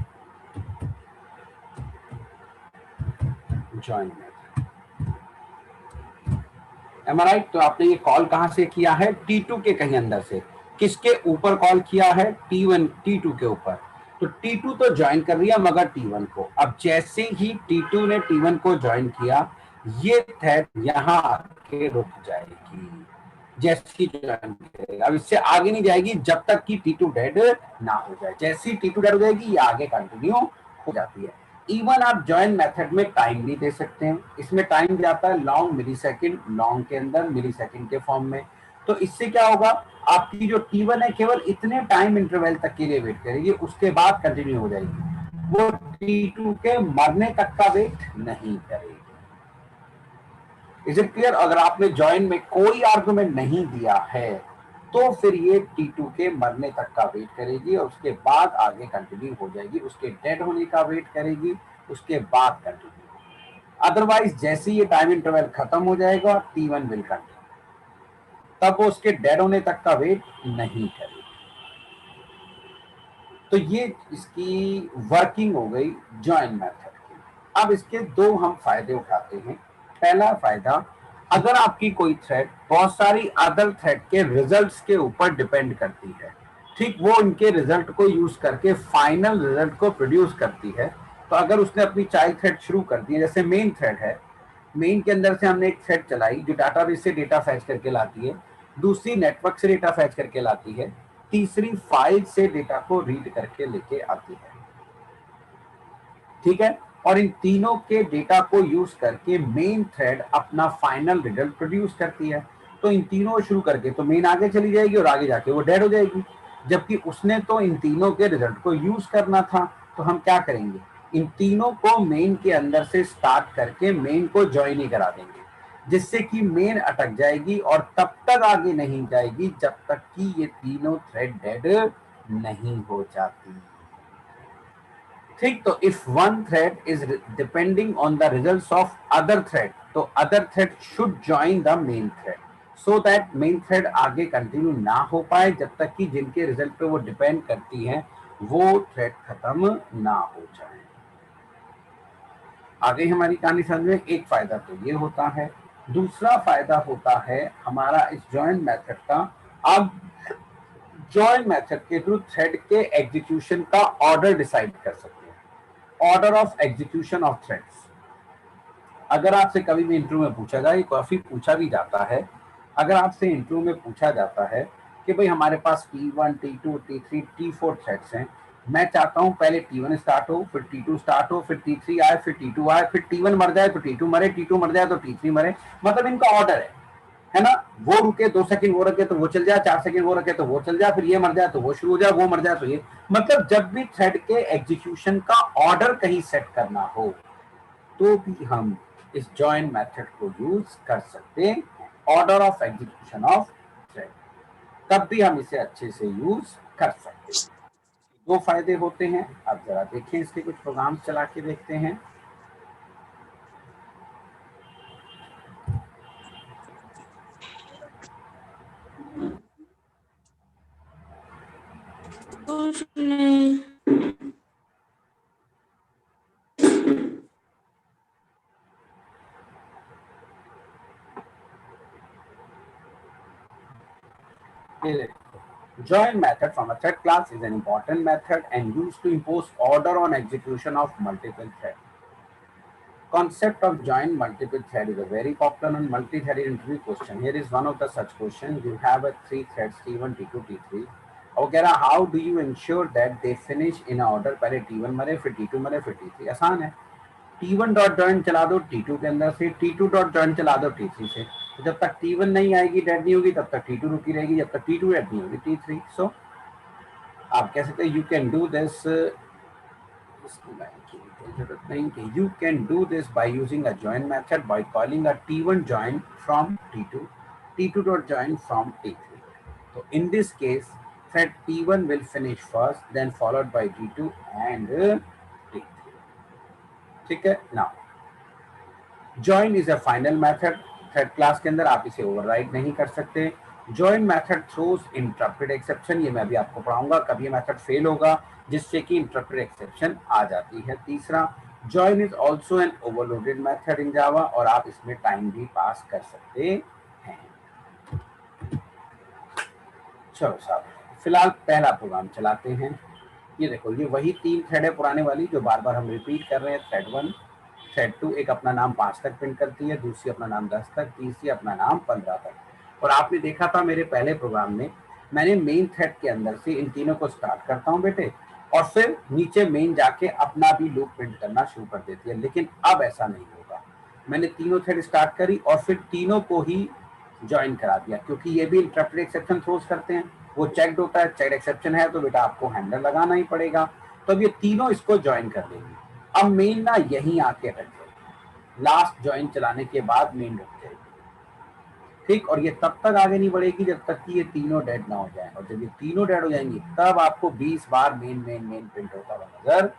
join method. Am I right? तो आपने ये कॉल कहां से किया है? T2 के कहीं अंदर से। किसके ऊपर कॉल किया है? T1 T2 के ऊपर। तो T2 तो ज्वाइन कर रही है मगर T1 को। अब जैसे ही T2 ने T1 को ज्वाइन किया, ये थ्रेड यहां आके रुक जाएगी। जैसी ज्वाइन करेगा, अब इससे आगे नहीं जाएगी जब तक कि T2 डेड ना हो जाए। जैसी T2 डेड हो जाएगी ये आगे कंटिन्यू हो जाती है। इवन आप ज्वाइन मेथड में टाइम भी दे सकते हैं। इसमें टाइम जाता है लॉन्ग मिलीसेकंड, लॉन्ग के अंदर मिलीसेकंड के फॉर्म में। तो इससे क्या होगा, आपकी जो T1 है केवल इतने टाइम इंटरवल तक के लिए वेट करेगी, उसके बाद कंटिन्यू हो जाएगी। वो T2 के मरने तक का वेट नहीं करेगी। Is it clear? अगर आपने ज्वाइन में कोई आर्गुमेंट नहीं दिया है तो फिर ये T2 के मरने तक का वेट करेगी और उसके बाद आगे कंटिन्यू हो जाएगी। उसके डेड होने का वेट करेगी, उसके बाद कंटिन्यू। अदरवाइज जैसे ये टाइम इंटरवल खत्म हो जाएगा T1 विल कंटिन्यू, तब वो उसके डेड होने तक का वेट नहीं करेगी। तो ये इसकी वर्किंग हो गई ज्वाइन मेथड की। अब इसके दो हम फायदे उठाते हैं। पहला फायदा, अगर आपकी कोई थ्रेड बहुत सारी अदर थ्रेड के रिजल्ट्स के ऊपर डिपेंड करती है, ठीक, वो इनके रिजल्ट को यूज करके फाइनल रिजल्ट को प्रोड्यूस करती है। तो अगर उसने अपनी चाइल्ड थ्रेड शुरू कर दी है, जैसे मेन थ्रेड है, मेन के अंदर से हमने एक थ्रेड चलाई जो डाटाबेस से डेटा फैच करके लाती है, दूसरी नेटवर्क से डेटा फैच करके लाती है, तीसरी फाइल से डेटा को रीड करके लेके आती है। ठीक है, और इन तीनों के डेटा को यूज करके मेन थ्रेड अपना फाइनल रिजल्ट प्रोड्यूस करती है। तो इन तीनों शुरू करके तो मेन आगे चली जाएगी और आगे जाके वो डेड हो जाएगी, जबकि उसने तो इन तीनों के रिजल्ट को यूज करना था। तो हम क्या करेंगे, इन तीनों को मेन के अंदर से स्टार्ट करके मेन को ज्वाइन ही करा देंगे, जिससे कि मेन अटक जाएगी और तब तक आगे नहीं जाएगी जब तक कि ये तीनों थ्रेड डेड नहीं हो जाती। ठीक, तो if one thread is depending on the results of other thread, तो other thread should join the main thread so that main thread आगे कंटिन्यू ना हो पाए जब तक कि जिनके रिजल्ट पे वो डिपेंड करती है वो थ्रेड खत्म ना हो जाए। आगे हमारी कहानी समझ में। एक फायदा तो ये होता है। दूसरा फायदा होता है हमारा इस ज्वाइन मेथड का, अब ज्वाइन मेथड के थ्रू थ्रेड के एग्जीक्यूशन का ऑर्डर डिसाइड कर सकते हैं, order of execution of threads. अगर आपसे कभी भी इंटरव्यू में पूछा जाए, काफी पूछा भी जाता है अगर आपसे इंटरव्यू में पूछा जाता है कि भाई हमारे पास T1, T2, T3, T4 threads हैं, मैं चाहता हूं पहले T1 स्टार्ट हो, फिर T2 स्टार्ट हो, फिर T3 आए, फिर T2 आए, फिर T1 मर जाए तो T2 मरे, T2 मर जाए तो T3 मरे, मतलब इनका ऑर्डर है ना। वो रुके 2 सेकंड वो रखे तो वो चल जाए, 4 सेकंड वो रखे तो वो चल जाए, फिर ये मर जाए तो वो शुरू हो जाए, वो मर जाए तो ये, मतलब जब भी थ्रेड के एग्जीक्यूशन का ऑर्डर कहीं सेट करना हो तो भी हम इस जॉइन मेथड को यूज कर सकते हैं, order of execution of thread, तब भी हम इसे अच्छे से यूज कर सकते हैं। दो फायदे होते हैं, आप जरा देखें, इसके कुछ प्रोग्राम चला के देखते हैं। कुछ नहीं। Join method from a thread class is an important method and used to impose order on execution of multiple threads. Concept of join multiple thread is a very popular and multi-threaded interview question. Here is one of the such questions. You have a 3 threads T1, T2, T3. वगैरह, how do you ensure that they finish in order? पहले T1 मरे, फिर T2 मरे, फिर T3। आसान है, T1 dot join चला दो T2 के अंदर से, T2 डॉट जॉइन चला दो T3 से। तो जब तक T1 नहीं आएगी, डेड नहीं होगी, तब तक T2 रुकी रहेगी, जब तक T2 डेड नहीं होगी T3। सो आप कह सकते हैं यू कैन डू दिस, जरूरत नहीं कि you can do this by using a join method by calling a T1 join from T2, T2 dot join from T3। तो in this case thread T1 will finish first, then followed by T2 and T3। ठीक है ना। Join is a final method, thread class के अंदर आप इसे override नहीं कर सकते। Join method throws interrupted exception, ये मैं अभी आपको पढ़ाऊंगा, कभी ये मेथड फेल होगा जिससे कि इंटरप्टेड एक्सेप्शन आ जाती है। तीसरा, join is also an overloaded method in Java, और आप इसमें टाइम भी पास कर सकते हैं। चलो साहब, फिलहाल पहला प्रोग्राम चलाते हैं। ये देखो, ये वही 3 थ्रेड है पुराने वाली जो बार बार हम रिपीट कर रहे हैं। थ्रेड 1, थ्रेड 2 एक अपना नाम 5 तक प्रिंट करती है, दूसरी अपना नाम 10 तक, तीसरी अपना नाम 15 तक। और आपने देखा था मेरे पहले प्रोग्राम में, मैंने मेन थ्रेड के अंदर से इन तीनों को स्टार्ट करता हूँ बेटे, और फिर नीचे मेन जाके अपना भी लूप प्रिंट करना शुरू कर देती है। लेकिन अब ऐसा नहीं होगा, मैंने तीनों थ्रेड स्टार्ट करी और फिर तीनों को ही ज्वाइन करा दिया, क्योंकि ये भी इंटरप्टेड एक्सेप्शन थ्रोज करते हैं। वो चेक्ड होता है, चेक्ड एक्सेप्शन है तो बेटा आपको हैंडल लगाना ही पड़ेगा। तो अब ये तीनों इसको ज्वाइन कर लेंगे। अब मेन ना यहीं आके रख जाएगी, लास्ट ज्वाइन चलाने के बाद मेन रुक जाएगी, ठीक। और ये तब तक आगे नहीं बढ़ेगी जब तक कि ये तीनों डेड ना हो जाए, और जब ये तीनों डेड हो जाएंगी तब आपको 20 बार मेन मेन मेन प्रिंट होता हुआ नजर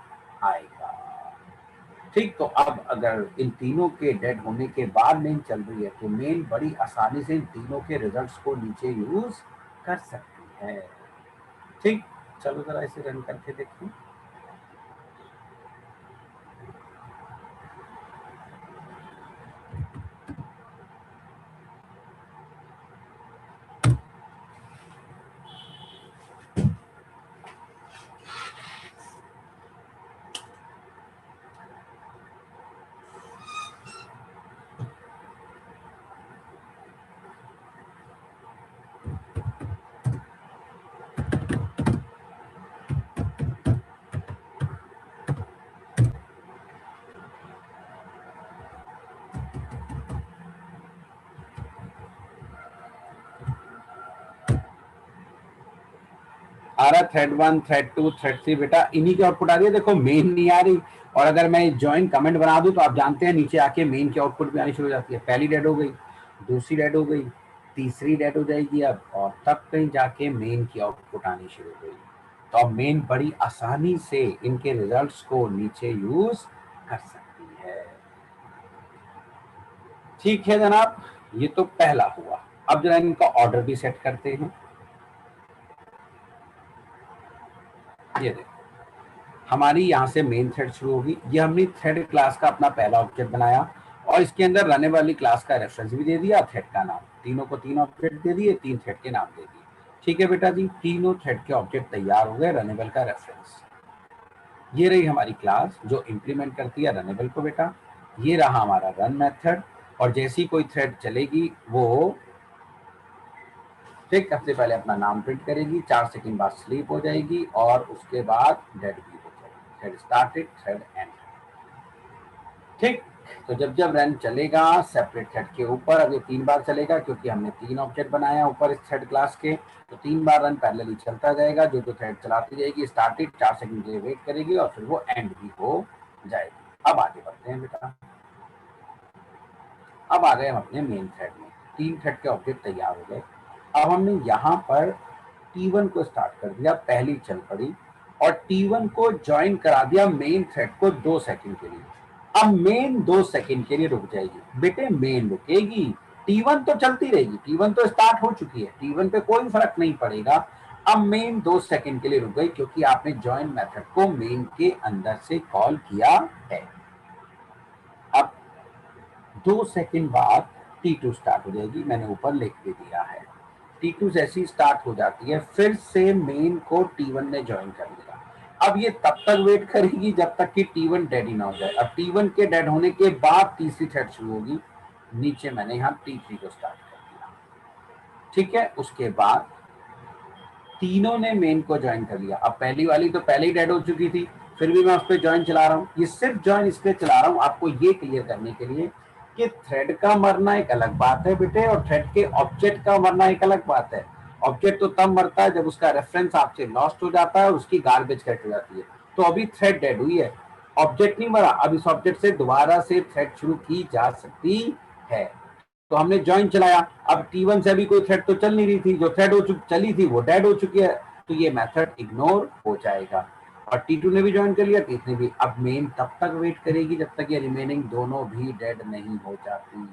आएगा, ठीक। तो अब अगर इन तीनों के डेड होने के बाद मेन चल रही है तो मेन बड़ी आसानी से इन तीनों के रिजल्ट्स को नीचे यूज कर सकती है, ठीक। चलो जरा इसे रन करके देखिए। आ रहा थ्रेड 1, थ्रेड 2, थ्रेड 3, बेटा इन्हीं की आउटपुट आ रही है। देखो मेन नहीं आ रही, और अगर मैं ज्वाइन कमेंट बना दूं तो आप जानते हैं नीचे आके मेन की आउटपुट भी आनी शुरू हो जाती है। पहली डेड हो गई, दूसरी डेड हो गई, तीसरी डेड हो जाएगी अब, और तब कहीं जाके मेन की आउटपुट आनी शुरू हो गई। तो अब मेन बड़ी आसानी से इनके रिजल्ट्स को नीचे यूज कर सकती है, ठीक है जनाब। ये तो पहला हुआ। अब जरा इनका ऑर्डर भी सेट करते हैं। ये देखो, हमारी यहाँ से मेन थ्रेड शुरू होगी। ये हमने थ्रेड क्लास का अपना पहला ऑब्जेक्ट बनाया, और इसके अंदर रहने वाली क्लास का रेफरेंस भी दे दिया, थ्रेड का नाम, तीनों को 3 ऑब्जेक्ट दे दिए, 3 थ्रेड के नाम दे दिए, ठीक है बेटा जी। तीनों थ्रेड के ऑब्जेक्ट तैयार हो गए, रनेबल का रेफरेंस। ये रही हमारी क्लास जो इंप्लीमेंट करती है रनेबल को बेटा। ये रहा हमारा रन मेथड, और जैसी कोई थ्रेड चलेगी वो ठीक, सबसे पहले अपना नाम प्रिंट करेगी, 4 सेकंड बाद स्लीप हो जाएगी और उसके बाद डेड भी हो जाएगी। Thread started, thread and. ठीक, तो जब जब रन चलेगा सेपरेट थ्रेड के ऊपर, अब ये 3 बार चलेगा क्योंकि हमने 3 ऑब्जेक्ट बनाया ऊपर इस थ्रेड क्लास के, तो 3 बार रन पैरेलली चलता जाएगा। जो थ्रेड चलाती जाएगी, स्टार्टेड 4 सेकंड के लिए वेट करेगी और फिर वो एंड भी हो जाएगी। अब आगे बढ़ते हैं बेटा। अब आ गए हम अपने मेन थ्रेड में, 3 थ्रेड के ऑब्जेक्ट तैयार हो गए। अब हमने यहाँ पर T1 को स्टार्ट कर दिया, पहली चल पड़ी और T1 को ज्वाइन करा दिया मेन थ्रेड को 2 सेकंड के लिए। अब मेन 2 सेकंड के लिए रुक जाएगी। बेटे मेन रुकेगी, T1 तो चलती रहेगी, T1 तो स्टार्ट हो चुकी है, T1 पे कोई फर्क नहीं पड़ेगा। अब मेन 2 सेकंड के लिए रुक गई क्योंकि आपने ज्वाइन मेथड को मेन के अंदर से कॉल किया है। अब 2 सेकंड बाद T2 स्टार्ट हो जाएगी, मैंने ऊपर लिख के दिया है। T2 जैसी स्टार्ट हो जाती है, फिर से मेन को T1 ने ज्वाइन कर लिया। अब ये तब तक वेट करेगी जब तक कि T1 डेड ही ना हो जाए। अब T1 के डेड होने के बाद तीसरी थ्रेड शुरू होगी। नीचे मैंने यहाँ T3 को स्टार्ट कर दिया। ठीक है, उसके बाद तीनों ने मेन को ज्वाइन कर लिया। अब पहली वाली तो पहले ही डेड हो चुकी थी, फिर भी मैं उस पर ज्वाइन चला रहा हूँ। ये सिर्फ ज्वाइन इसलिए चला रहा हूँ आपको ये क्लियर करने के लिए कि थ्रेड का मरना एक अलग बात है बेटे और थ्रेड के ऑब्जेक्ट का मरना एक अलग बात है। ऑब्जेक्ट तो तब मरता है जब उसका रेफरेंस आपसे लॉस्ट हो जाता है और उसकी गार्बेज कट हो जाती है। तो अभी थ्रेड डेड हुई है, ऑब्जेक्ट नहीं मरा। अब इस ऑब्जेक्ट से दोबारा से थ्रेड शुरू की जा सकती है। तो हमने ज्वाइन चलाया, अब T1 से अभी कोई थ्रेड तो चल नहीं रही थी, जो थ्रेड चली थी वो डेड हो चुकी है, तो ये मेथड इग्नोर हो जाएगा। और T2 ने भी ज्वाइन कर लिया, T3 ने भी। अब मेन तब तक वेट करेगी जब तक ये रिमेनिंग दोनों भी डेड नहीं हो जाती,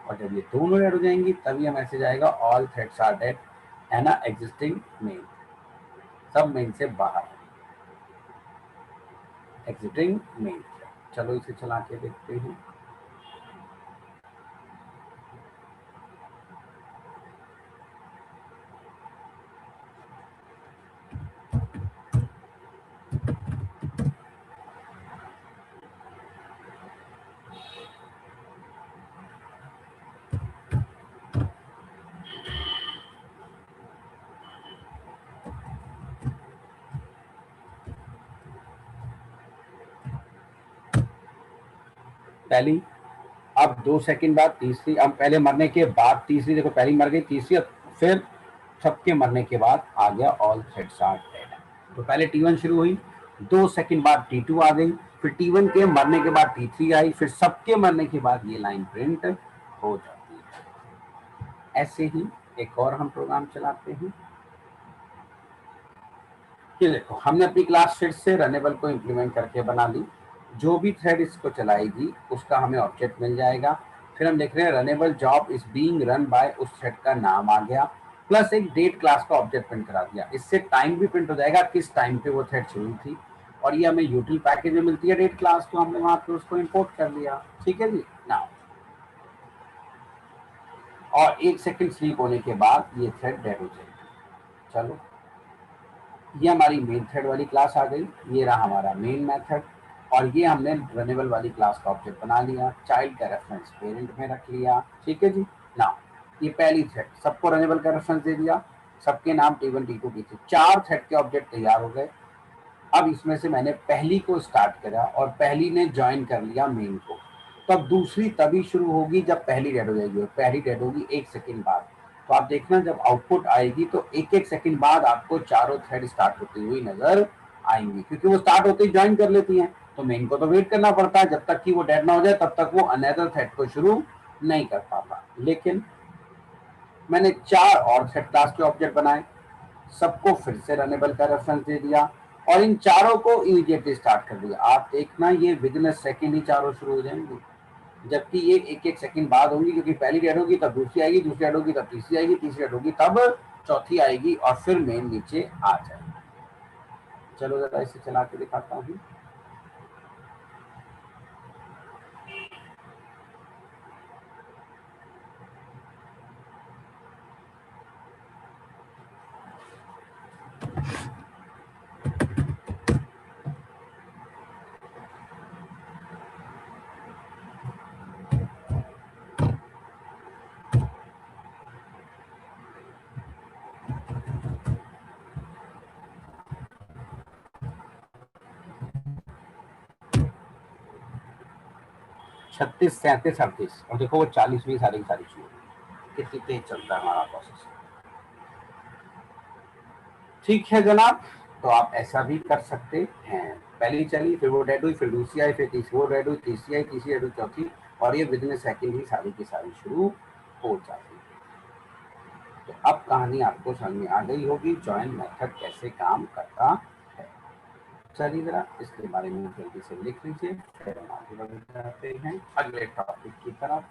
और जब ये दोनों डेड हो जाएंगी तब ये मैसेज आएगा ऑल थ्रेड्स आर डेड है ना, एग्जिस्टिंग मेन, सब मेन से बाहर, एग्जिटिंग मेन। चलो इसे चला के देखते हैं। पहली, अब 2 सेकंड बाद तीसरी, अब पहले मरने के बाद तीसरी, देखो पहली मर गई, तीसरी, फिर सबके मरने के बाद आ गया ऑल थ्रेड्स आर डेड। तो पहले T1 शुरू हुई, 2 सेकंड बाद T2 आ गई, फिर T1 के मरने के बाद T3 आई, फिर सबके मरने के बाद ये लाइन प्रिंट हो जाती है। ऐसे ही एक और हम प्रोग्राम चलाते हैं। ये देखो हमने अपनी क्लास फिर से रनेबल को इंप्लीमेंट करके बना ली। जो भी थ्रेड इसको चलाएगी उसका हमें ऑब्जेक्ट मिल जाएगा। फिर हम देख रहे हैं runnable job is being run by, उस थ्रेड का नाम आ गया, प्लस एक डेट क्लास का ऑब्जेक्ट प्रिंट करा दिया। इससे टाइम भी प्रिंट हो जाएगा, किस टाइम पे वो थ्रेड शुरू थी, और ये हमें यूटिल पैकेज में मिलती है डेट क्लास, तो हमने वहां पे उसको इंपोर्ट कर लिया। ठीक है जी ना। और 1 सेकंड स्लीप होने के बाद ये थ्रेड डेड हो जाएगी। चलो, ये हमारी मेन थ्रेड वाली क्लास आ गई, ये रहा हमारा मेन मेथड, और ये हमने रनेबल वाली क्लास का ऑब्जेक्ट बना लिया, चाइल्ड का रेफरेंस पेरेंट में रख लिया। ठीक है जी ना। ये पहली थ्रेड, सबको रनेबल का रेफरेंस दे दिया, सबके नाम T1 T2 T3, 4 थ्रेड के ऑब्जेक्ट तैयार हो गए। अब इसमें से मैंने पहली को स्टार्ट करा और पहली ने ज्वाइन कर लिया मेन को, तो अब दूसरी तभी शुरू होगी जब पहली डेड हो जाएगी, और पहली डेड होगी 1 सेकंड बाद। तो आप देखना जब आउटपुट आएगी तो 1-1 सेकंड बाद आपको चारों थ्रेड स्टार्ट होती हुई नजर आएंगी, क्योंकि वो स्टार्ट होते ही ज्वाइन कर लेती हैं। तो मेन को तो वेट करना पड़ता है, जब तक कि वो डेड ना हो जाए तब तक वो अनदर थ्रेड को शुरू नहीं कर पाता। लेकिन मैंने 4 और थ्रेड क्लास के ऑब्जेक्ट बनाए, सबको फिर से रनेबल का रेफरेंस दे दिया और इन चारों को इमीडिएटली स्टार्ट कर दिया। आप देखना ये विदिन अ सेकंड ही चारों शुरू हो जाएंगे, जबकि ये 1-1 सेकंड बाद होंगी, क्योंकि पहली डेड होगी तब दूसरी आएगी, दूसरी डेड होगी तब तीसरी आएगी, तीसरी डेड होगी तब चौथी आएगी, और फिर मेन नीचे आ जाएगी। चलो जरा इसे चला के दिखाता हूँ। 36, 37, 38 और देखो वो 40वीं सारी की सारी शुरू हो गई। कितनी तेज चलता है हमारा प्रोसेस। ठीक है जनाब, तो आप ऐसा भी कर सकते हैं। पहली चली, फिर वो डेड हुई, फिर दूसरी आई, फिर तीसरी वो डेड हुई, तीसरी आई, तीसरी डेड हुई, चौथी, और ये विद इन सेकंड ही सारी की सारी शुरू हो जाती है। तो अब कहानी आपको समझ में आ गई होगी जॉइन मेथड कैसे काम करता है। चलिए जरा इसके बारे में जल्दी से लिख लीजिए, फिर हम आगे बढ़ जाते हैं अगले टॉपिक की तरफ।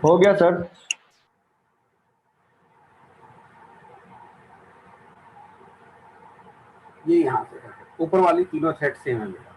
हो गया सर। ये यहाँ से करके ऊपर वाली तीनों सेट सेम है मेरा।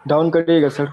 डाउन करिएगा सर।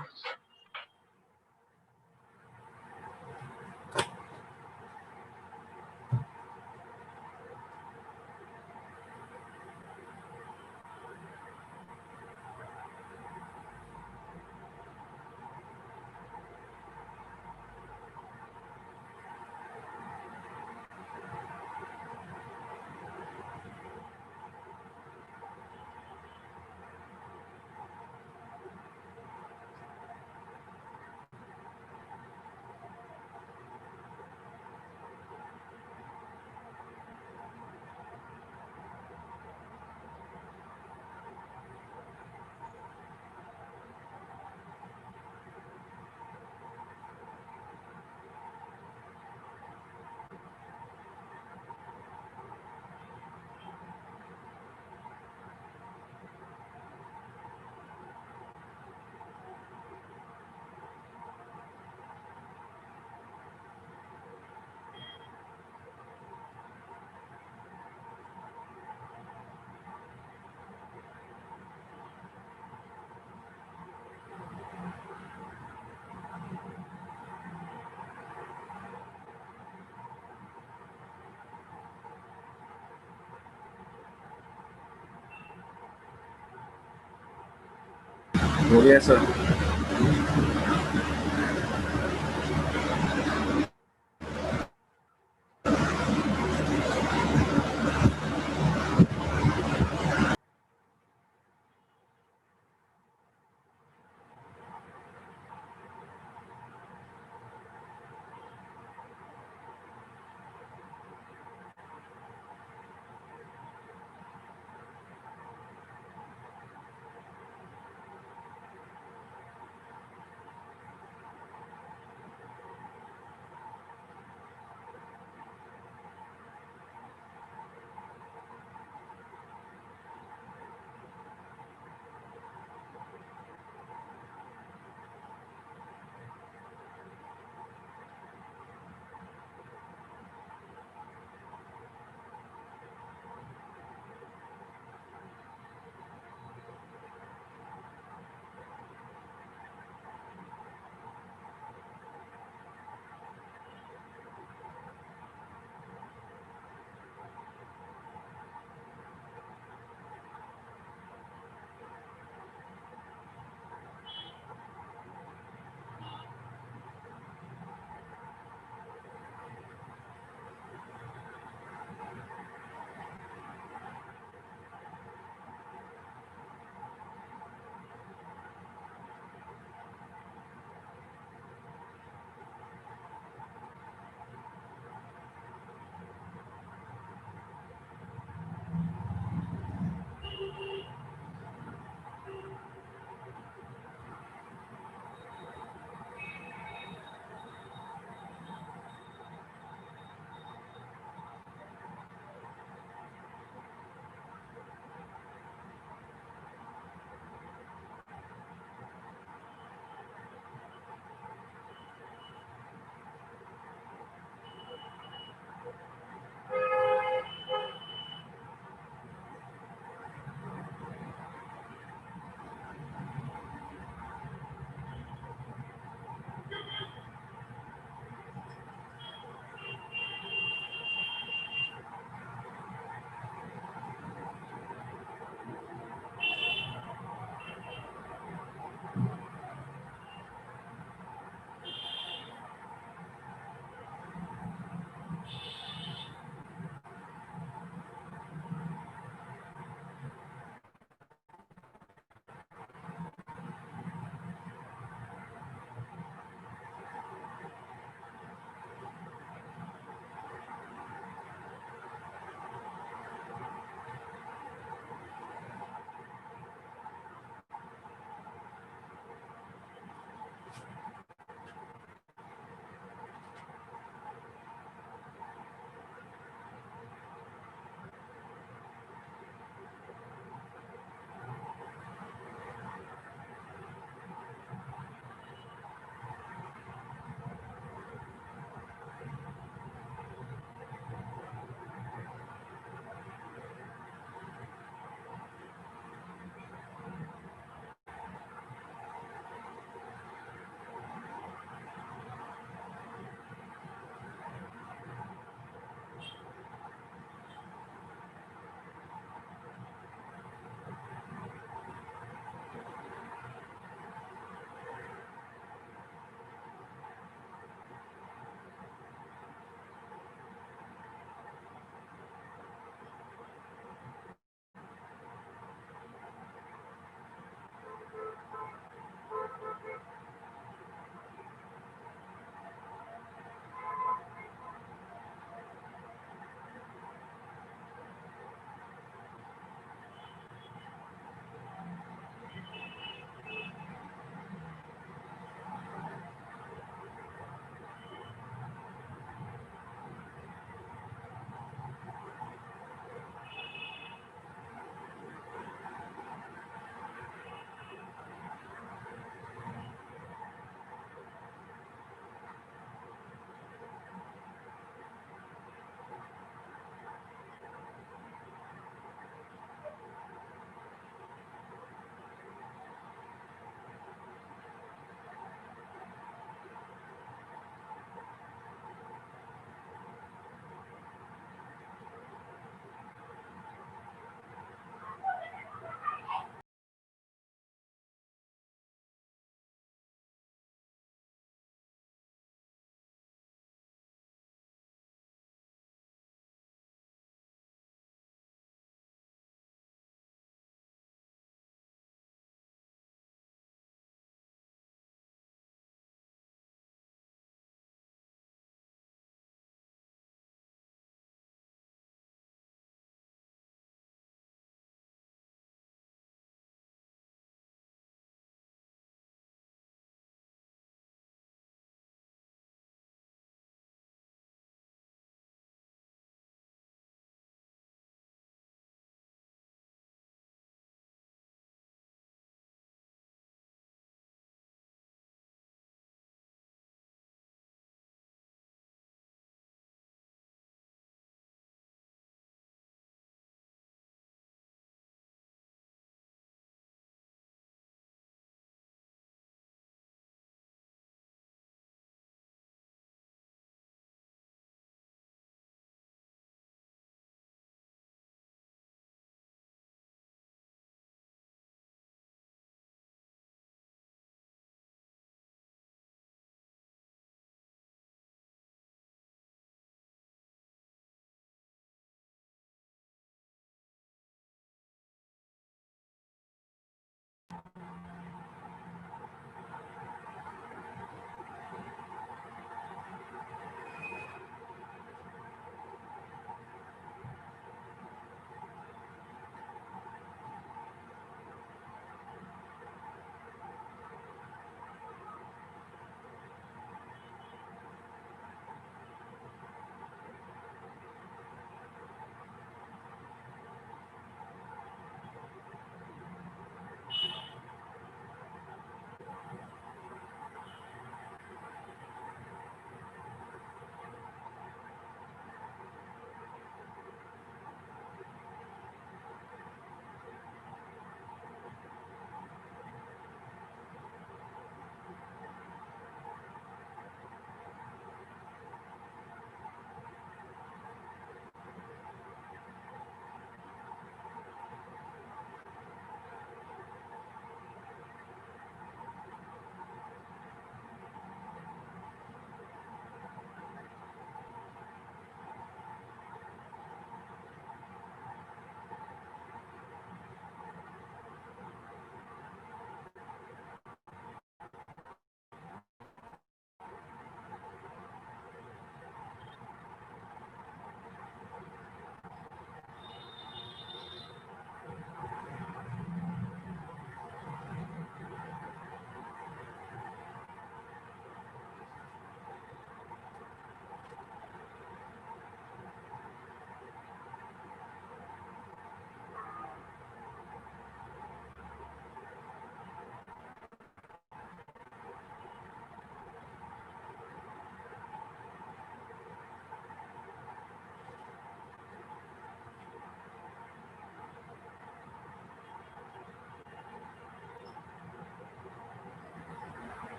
हो गया सर।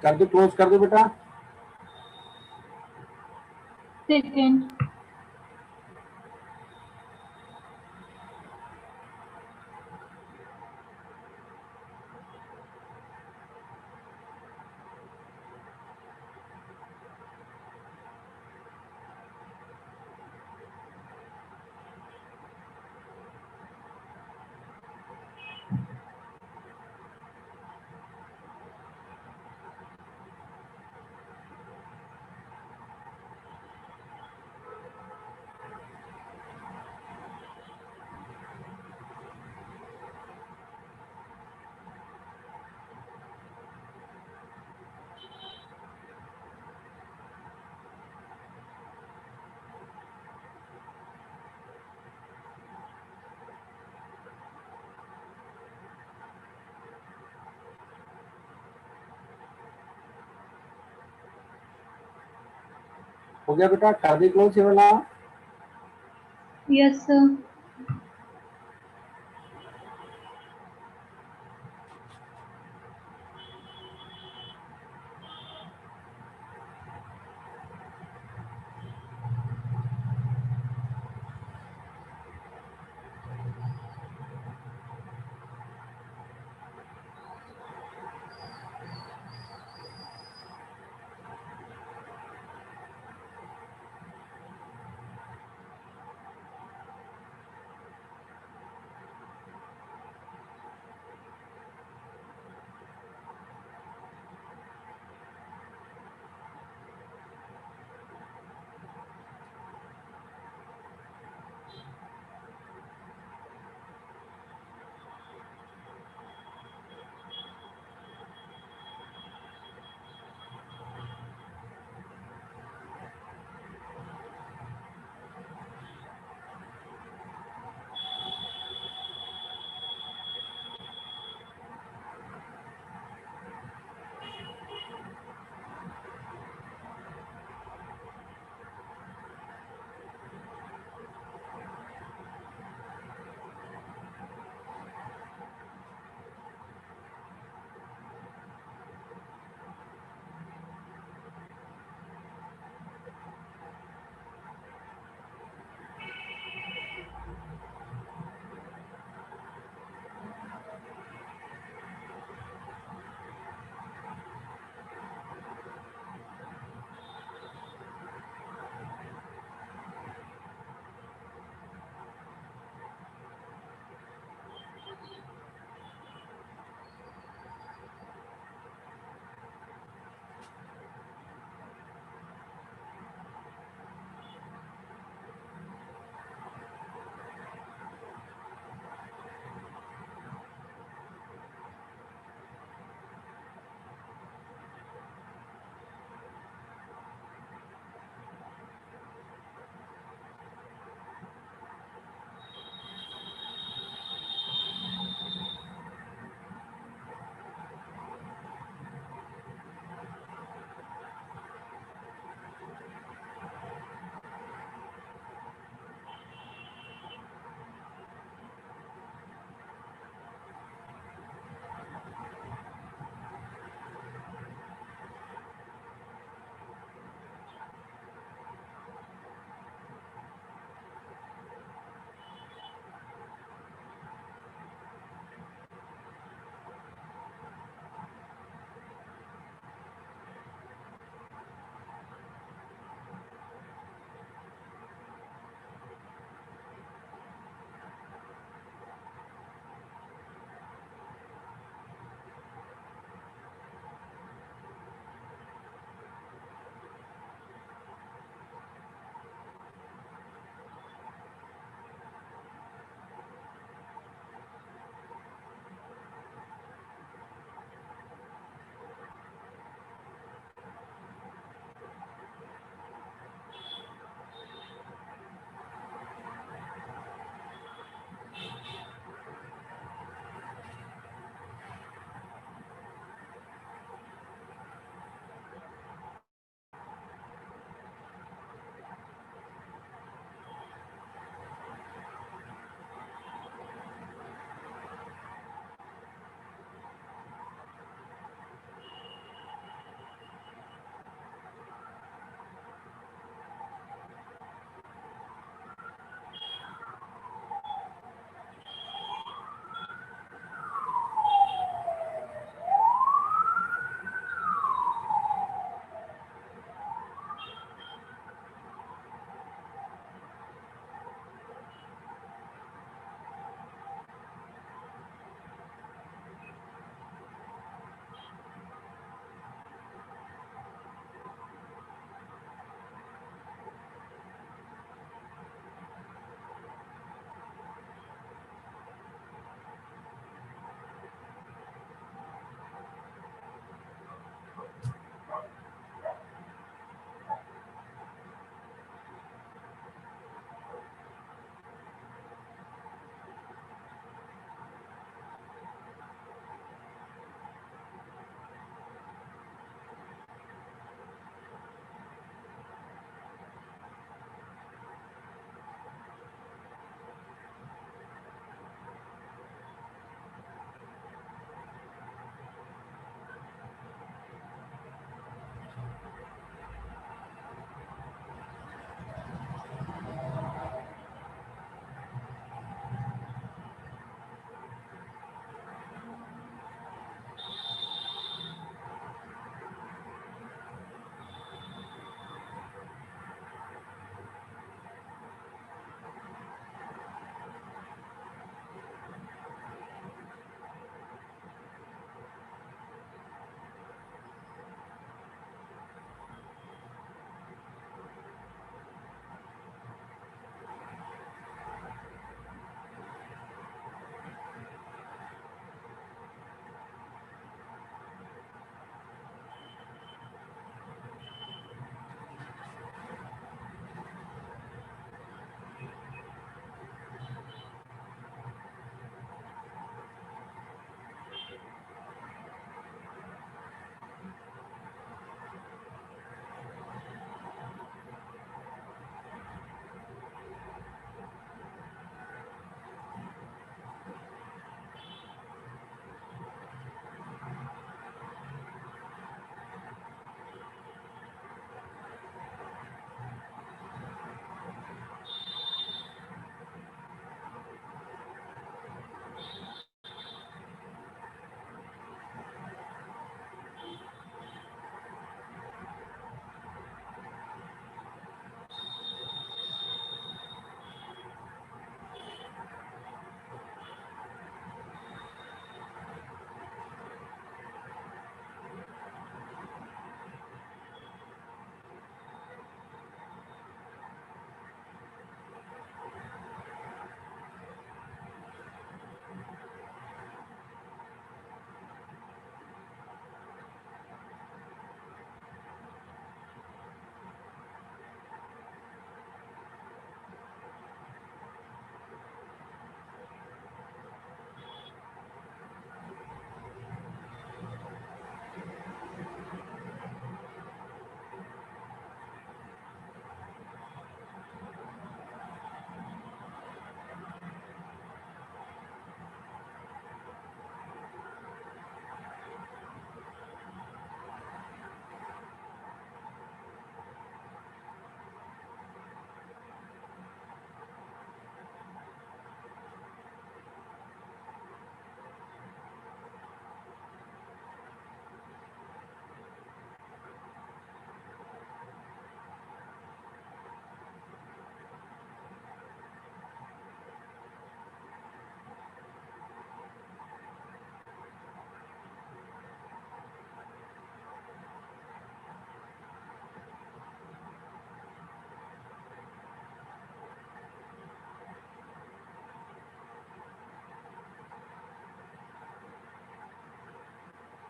कर दो, क्लोज कर दो बेटा। सेकेंड। हो गया बेटा, कर दे क्लोज ये वाला। Yes sir.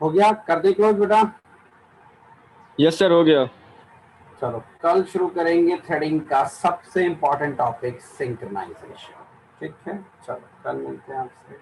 हो गया, कर दे क्लोज बेटा। यस सर, हो गया। चलो कल शुरू करेंगे थ्रेडिंग का सबसे इंपॉर्टेंट टॉपिक सिंक्रोनाइजेशन। ठीक है, चलो कल मिलते हैं आपसे।